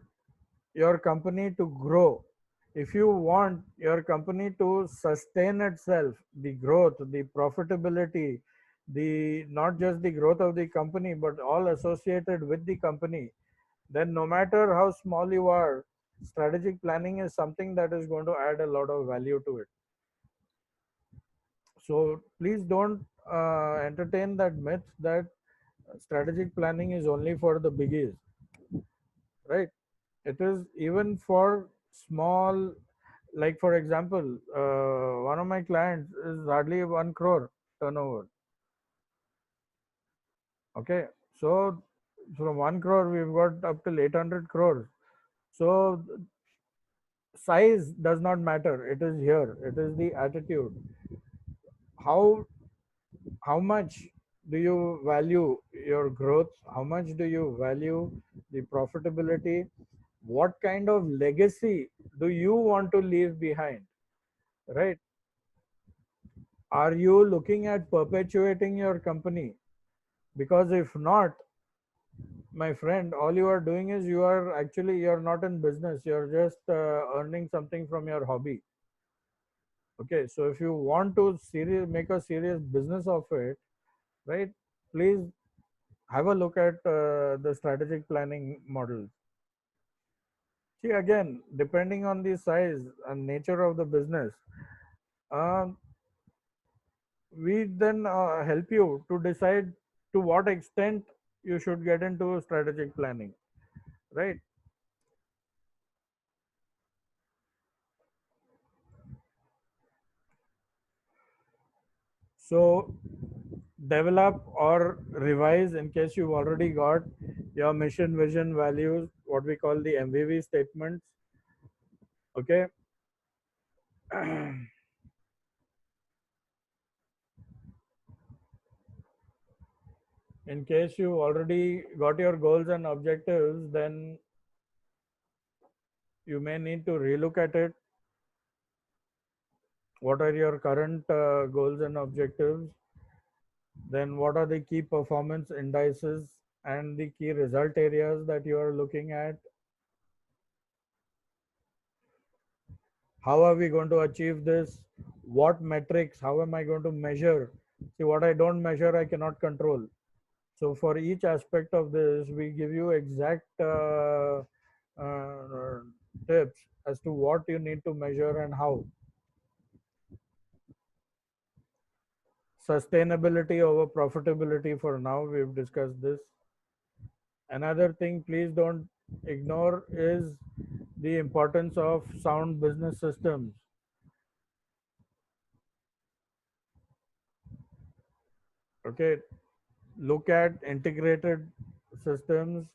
your company to grow, if you want your company to sustain itself, the growth, the profitability, the not just the growth of the company, but all associated with the company, then no matter how small you are, strategic planning is something that is going to add a lot of value to it. So please don't entertain that myth that Strategic planning is only for the biggies, right? It is even for small, like for example, one of my clients is hardly 1 crore turnover. Okay, so from 1 crore we've got up till 800 crores. So size does not matter. It is here. It is the attitude. How how much do you value your growth? How much do you value the profitability? What kind of legacy do you want to leave behind? Right? Are you looking at perpetuating your company? Because if not, my friend, all you are doing is you're not in business. You're just earning something from your hobby. Okay, so if you want to make a serious business of it, right? Please have a look at the strategic planning models. See, again, depending on the size and nature of the business, um, we then help you to decide to what extent you should get into strategic planning, right? So develop or revise in case you've already got your mission, vision, values, what we call the MVV statements. Okay. In case you already got your goals and objectives, then you may need to relook at it. What are your current goals and objectives? Then what are the key performance indices and the key result areas that you are looking at? How are we going to achieve this? What metrics? How am I going to measure? See, what I don't measure, I cannot control. So for each aspect of this, we give you exact uh, tips as to what you need to measure and how. Sustainability over profitability, for now we've discussed this. Another thing please don't ignore is the importance of sound business systems. Okay, look at integrated systems.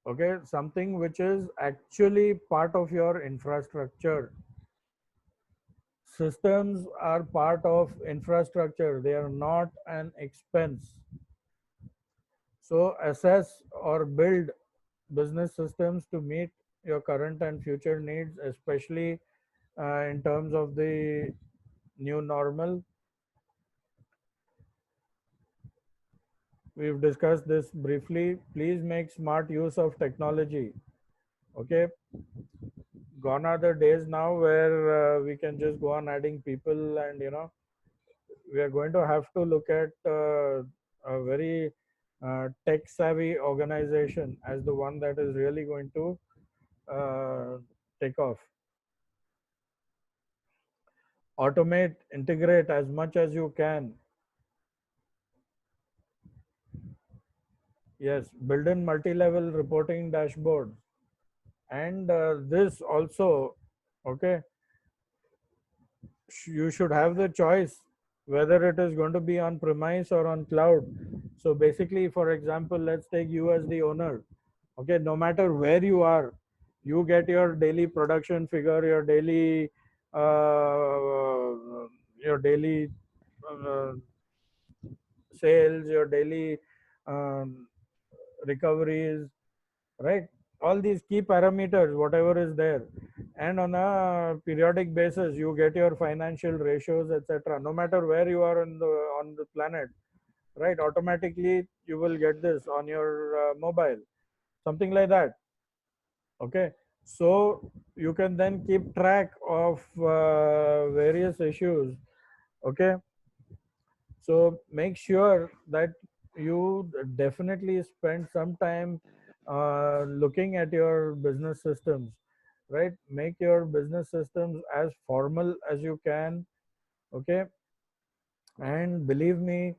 Okay, something which is actually part of your infrastructure. Systems are part of infrastructure, they are not an expense. So assess or build business systems to meet your current and future needs, especially in terms of the new normal. We've discussed this briefly. Please make smart use of technology. Okay, gone are the days now where we can just go on adding people, and we are going to have to look at a very tech savvy organization as the one that is really going to take off. Automate, integrate as much as you can. Yes, build in multi-level reporting dashboards. And this also, okay, you should have the choice whether it is going to be on premise or on cloud. So basically, for example, let's take you as the owner. Okay, no matter where you are, you get your daily production figure, your daily uh, sales, your daily um, recoveries, right? All these key parameters, whatever is there, and on a periodic basis you get your financial ratios, etc. No matter where you are on the planet, right? Automatically you will get this on your mobile, something like that. Okay, so you can then keep track of various issues. Okay, so make sure that you definitely spend some time looking at your business systems, right? Make your business systems as formal as you can. Okay, And believe me,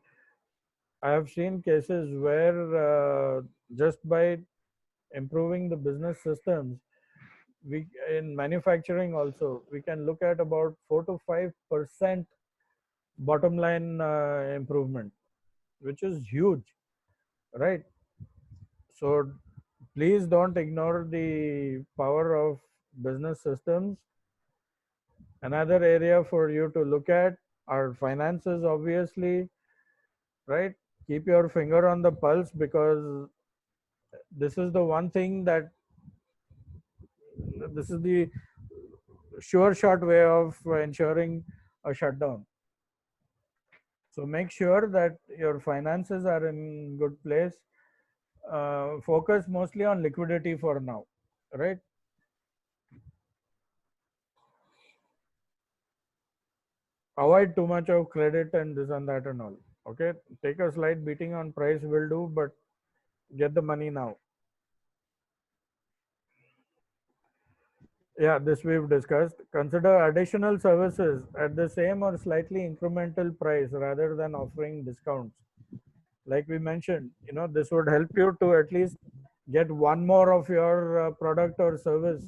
I have seen cases where just by improving the business systems, we in manufacturing also we can look at about 4 to 5% bottom line improvement, which is huge, right? So please don't ignore the power of business systems. Another area for you to look at are finances, obviously, right? Keep your finger on the pulse, because this is the one thing that this is the sure shot way of ensuring a shutdown. So make sure that your finances are in good place. Focus mostly on liquidity for now, right? Avoid too much of credit and this and that and all. Okay, take a slight beating on price will do, but get the money now. Yeah, this we've discussed. Consider additional services at the same or slightly incremental price rather than offering discounts. Like we mentioned, this would help you to at least get one more of your product or service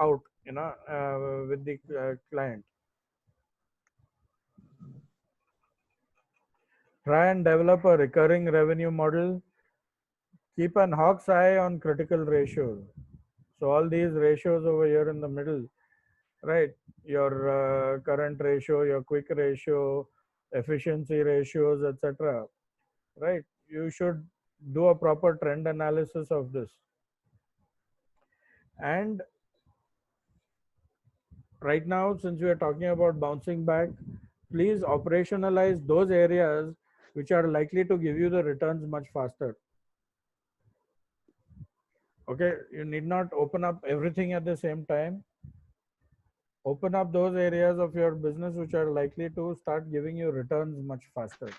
out, with the client. Try and develop a recurring revenue model. Keep an hawk's eye on critical ratios. So all these ratios over here in the middle, right? Your current ratio, your quick ratio, efficiency ratios, etc. Right? You should do a proper trend analysis of this. And right now, since we are talking about bouncing back, please operationalize those areas which are likely to give you the returns much faster. Okay, you need not open up everything at the same time. Open up those areas of your business which are likely to start giving you returns much faster.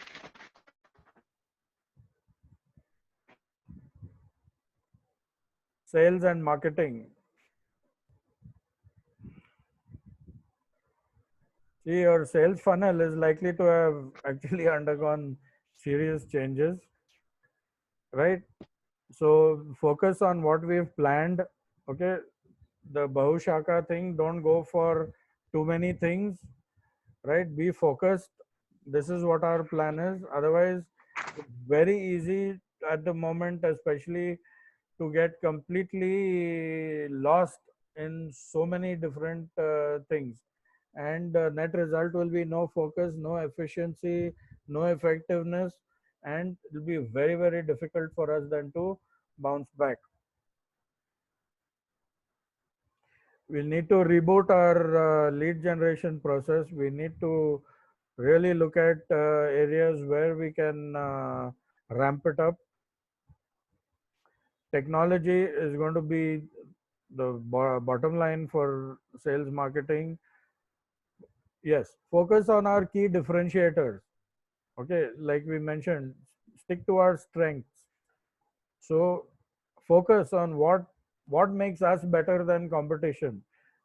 Sales and marketing. See, your sales funnel is likely to have actually undergone serious changes, right? So focus on what we've planned. Okay, the Bahushaka thing, don't go for too many things, right? Be focused. This is what our plan is. Otherwise, it's very easy at the moment, especially to get completely lost in so many different things, and net result will be no focus, no efficiency, no effectiveness, and it will be very, very difficult for us then to bounce back. We need to reboot our lead generation process. We need to really look at areas where we can ramp it up. Technology is going to be the bottom line for sales marketing. Yes, focus on our key differentiators. Okay, like we mentioned, stick to our strengths. So focus on what makes us better than competition.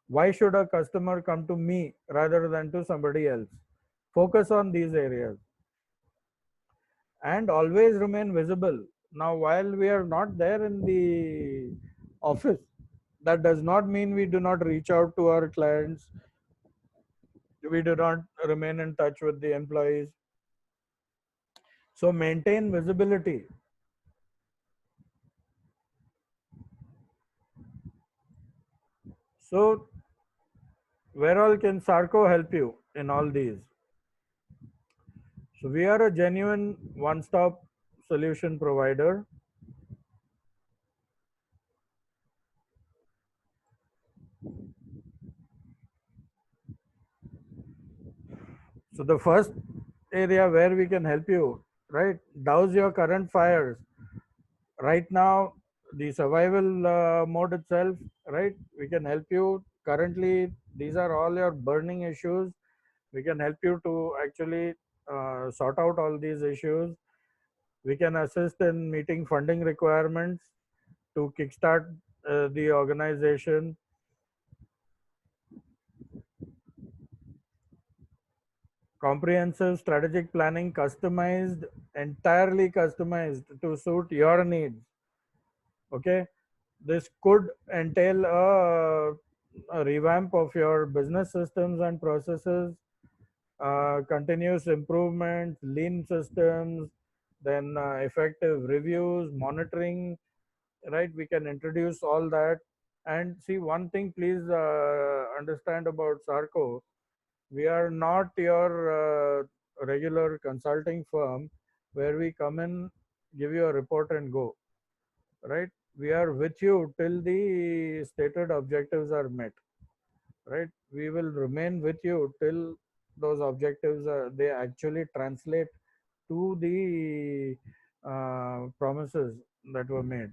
Why should a customer come to me rather than to somebody else? Focus on these areas and always remain visible. Now, while we are not there in the office, that does not mean we do not reach out to our clients. We do not remain in touch with the employees. So maintain visibility. So where all can Sarco help you in all these? So we are a genuine one-stop solution provider. So the first area where we can help you, right? Douse your current fires. Right now, the survival mode itself, right? We can help you. Currently, these are all your burning issues. We can help you to actually sort out all these issues. We can assist in meeting funding requirements to kickstart the organization. Comprehensive strategic planning, customized, entirely customized to suit your needs. Okay, this could entail a revamp of your business systems and processes, continuous improvement, lean systems, then effective reviews, monitoring, right? We can introduce all that. And see, one thing, please understand about Sarco, we are not your regular consulting firm where we come in, give you a report and go, right? We are with you till the stated objectives are met, right? We will remain with you till those objectives they actually translate to the promises that were made.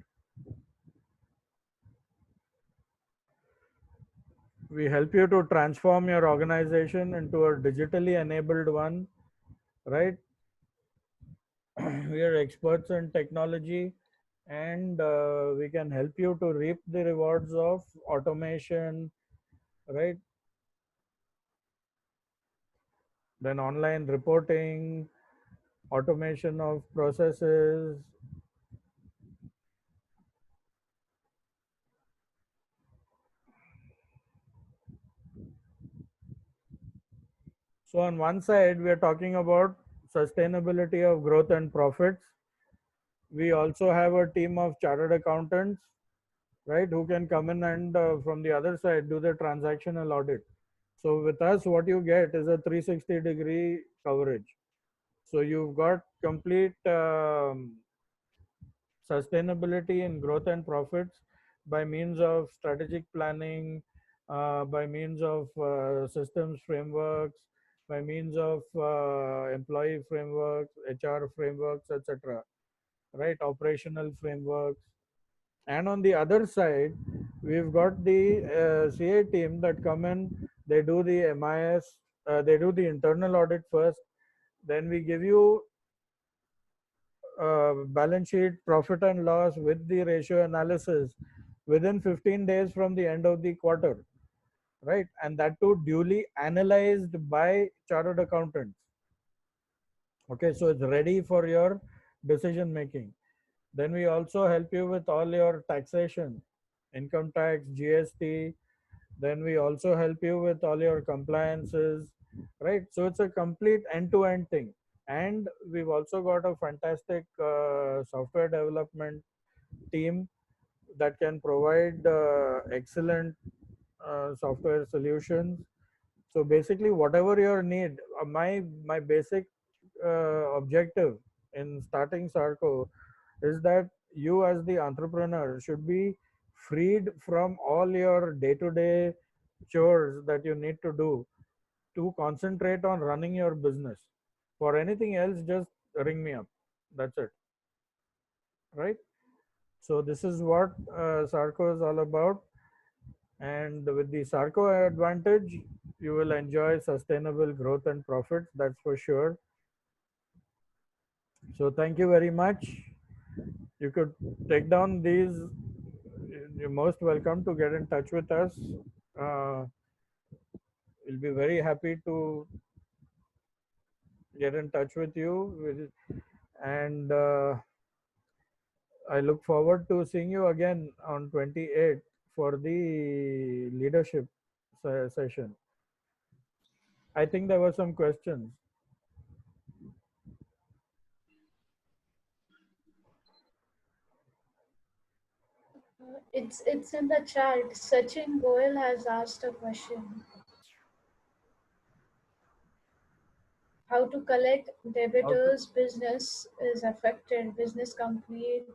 We help you to transform your organization into a digitally enabled one, right? We are experts in technology, and we can help you to reap the rewards of automation, right? Then online reporting, automation of processes. So on one side, we are talking about sustainability of growth and profits. We also have a team of chartered accountants, right, who can come in and from the other side do the transactional audit. So with us, what you get is a 360-degree coverage. So you've got complete sustainability in growth and profits by means of strategic planning, by means of systems frameworks, by means of employee frameworks, HR frameworks, etc. Right, operational frameworks. And on the other side, we've got the CA team that come in. They do the MIS, they do the internal audit first. Then we give you balance sheet, profit and loss with the ratio analysis within 15 days from the end of the quarter, right? And that too duly analyzed by chartered accountants. Okay, so it's ready for your decision making. Then we also help you with all your taxation, income tax, GST. Then we also help you with all your compliances, right? So it's a complete end-to-end thing. And we've also got a fantastic software development team that can provide excellent software solutions. So basically, whatever your need, my basic objective in starting Sarco is that you as the entrepreneur should be freed from all your day-to-day chores that you need to do to concentrate on running your business. For anything else, just ring me up. That's it. Right? So this is what Sarco is all about. And with the Sarco advantage, you will enjoy sustainable growth and profits. That's for sure. So thank you very much. You could take down these. You're most welcome to get in touch with us. We'll be very happy to get in touch with you. And I look forward to seeing you again on 28th for the leadership session. I think there were some questions. It's in the chat. Sachin Goel has asked a question. How to collect debitors business is affected, business complete,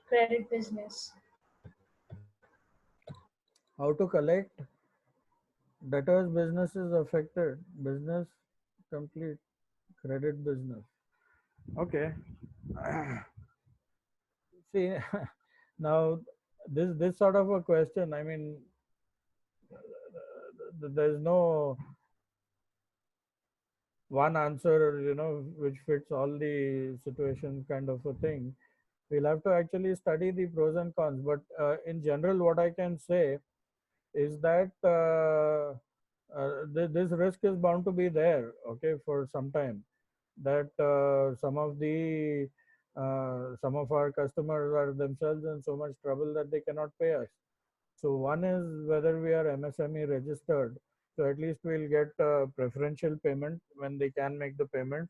credit business. How to collect debtors business is affected, business complete, credit business. Okay. See, now this sort of a question, I mean, there's no one answer, which fits all the situations kind of a thing. We'll have to actually study the pros and cons. But in general, what I can say is that this risk is bound to be there, okay, for some time. That some of our customers are themselves in so much trouble that they cannot pay us. So one is whether we are MSME registered, so at least we'll get preferential payment when they can make the payment.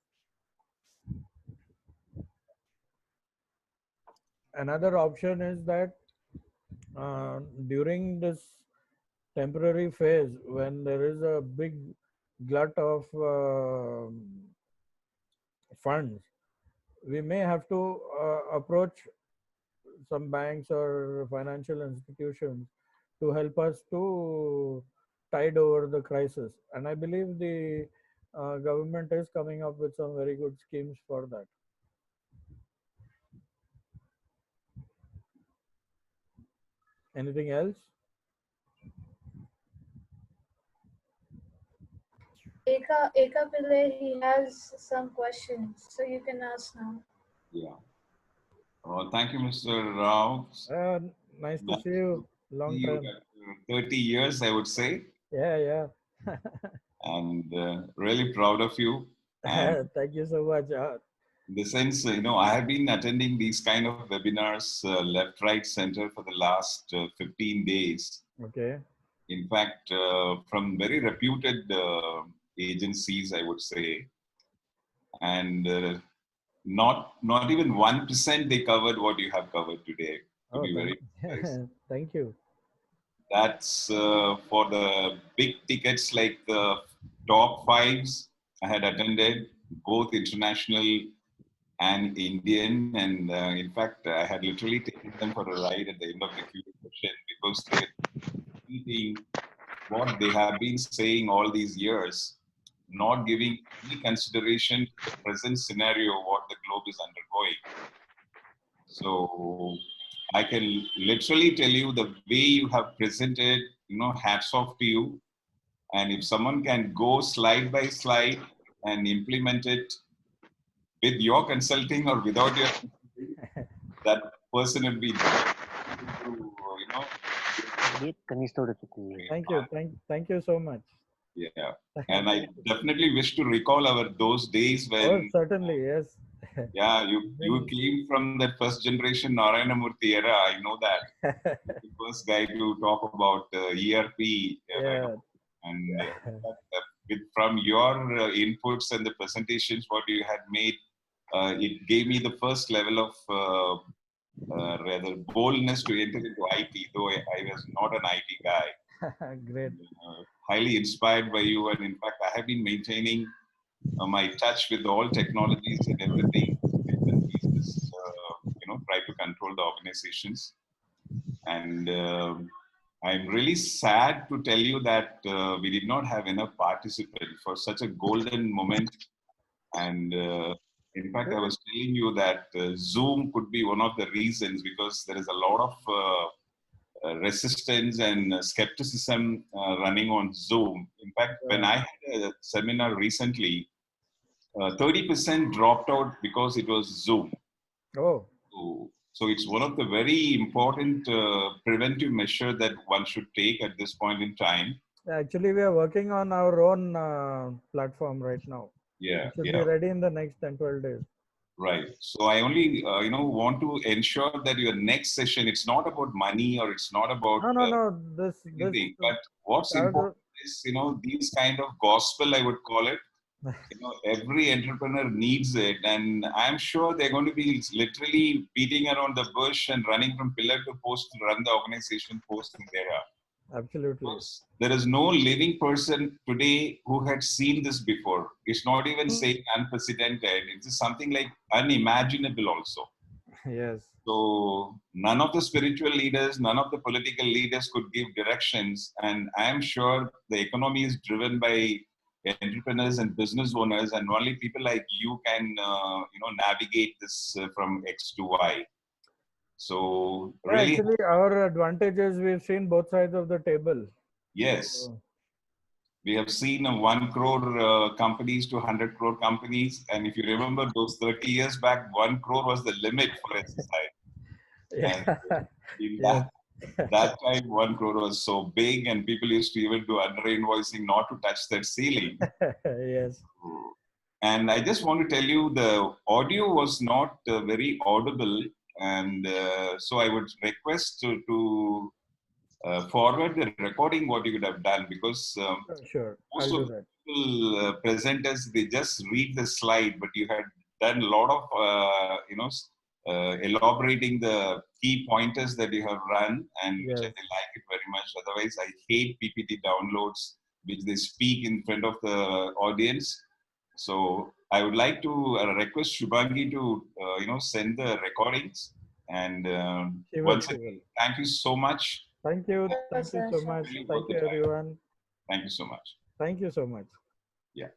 Another option is that during this temporary phase, when there is a big glut of funds, we may have to approach some banks or financial institutions to help us to tide over the crisis. And I believe the government is coming up with some very good schemes for that. Anything else? Eka Pillai, he has some questions, so you can ask now. Yeah. Thank you, Mr. Rao. Nice to Nice see you. to Long see you time. after 30 years, I would say, Yeah. and really proud of you. And Thank you so much. in the sense, I have been attending these kind of webinars left, right, center for the last 15 days. Okay. In fact, from very reputed agencies, I would say, and not even 1% they covered what you have covered today. To be very precise. Thank you. That's for the big tickets like the top fives. I had attended both international and Indian, and in fact, I had literally taken them for a ride at the end of the Q session because they're repeating what they have been saying all these years, not giving any consideration to the present scenario what the globe is undergoing. So I can literally tell you the way you have presented, hats off to you. And if someone can go slide by slide and implement it with your consulting or without your consulting, that person will be Thank you so much. Yeah. And I definitely wish to recall those days when. Oh, certainly, yes. Yeah, you came from that first generation Narayana Murthy era. I know that. The first guy to talk about ERP. Yeah. And from your inputs and the presentations, what you had made, it gave me the first level of rather boldness to enter into IT, though I was not an IT guy. Great. Highly inspired by you, and in fact, I have been maintaining my touch with all technologies and everything. Pieces, try to control the organizations, and I'm really sad to tell you that we did not have enough participants for such a golden moment. And in fact, I was telling you that Zoom could be one of the reasons, because there is a lot of resistance and skepticism running on Zoom. In fact, when I had a seminar recently, 30% dropped out because it was Zoom. Oh. So it's one of the very important preventive measure that one should take at this point in time. Actually, we are working on our own platform right now. Yeah. It should be ready in the next 10-12 days. Right. So I only, want to ensure that your next session, it's not about money or it's not about no. This but what's important is, these kind of gospel, I would call it. Every entrepreneur needs it, and I'm sure they're going to be literally beating around the bush and running from pillar to post to run the organization post in there. Absolutely. There is no living person today who had seen this before. It's not even saying unprecedented. It's something like unimaginable also. Yes. So none of the spiritual leaders, none of the political leaders could give directions. And I am sure the economy is driven by entrepreneurs and business owners, and only people like you can, navigate this from X to Y. So really, actually, our advantage is we've seen both sides of the table. Yes. So, we have seen 1 crore companies to 100 crore companies. And if you remember those 30 years back, 1 crore was the limit for SSI. Yeah. And That time 1 crore was so big, and people used to even do under invoicing not to touch that ceiling. Yes. And I just want to tell you, the audio was not very audible, and so I would request to forward the recording what you could have done, because Sure. most I'll of do the that. people presenters, they just read the slide, but you had done a lot of elaborating the key pointers that you have run, and which I Yes. like it very much. Otherwise, I hate PPT downloads which they speak in front of the audience. So I would like to request Shubhangi to send the recordings. And She will. once She again, will. thank you so much. Thank you. Sure, Thank you sir, so sure. much. Really Thank worth the you, time. everyone. Thank you so much. Thank you so much. Yeah.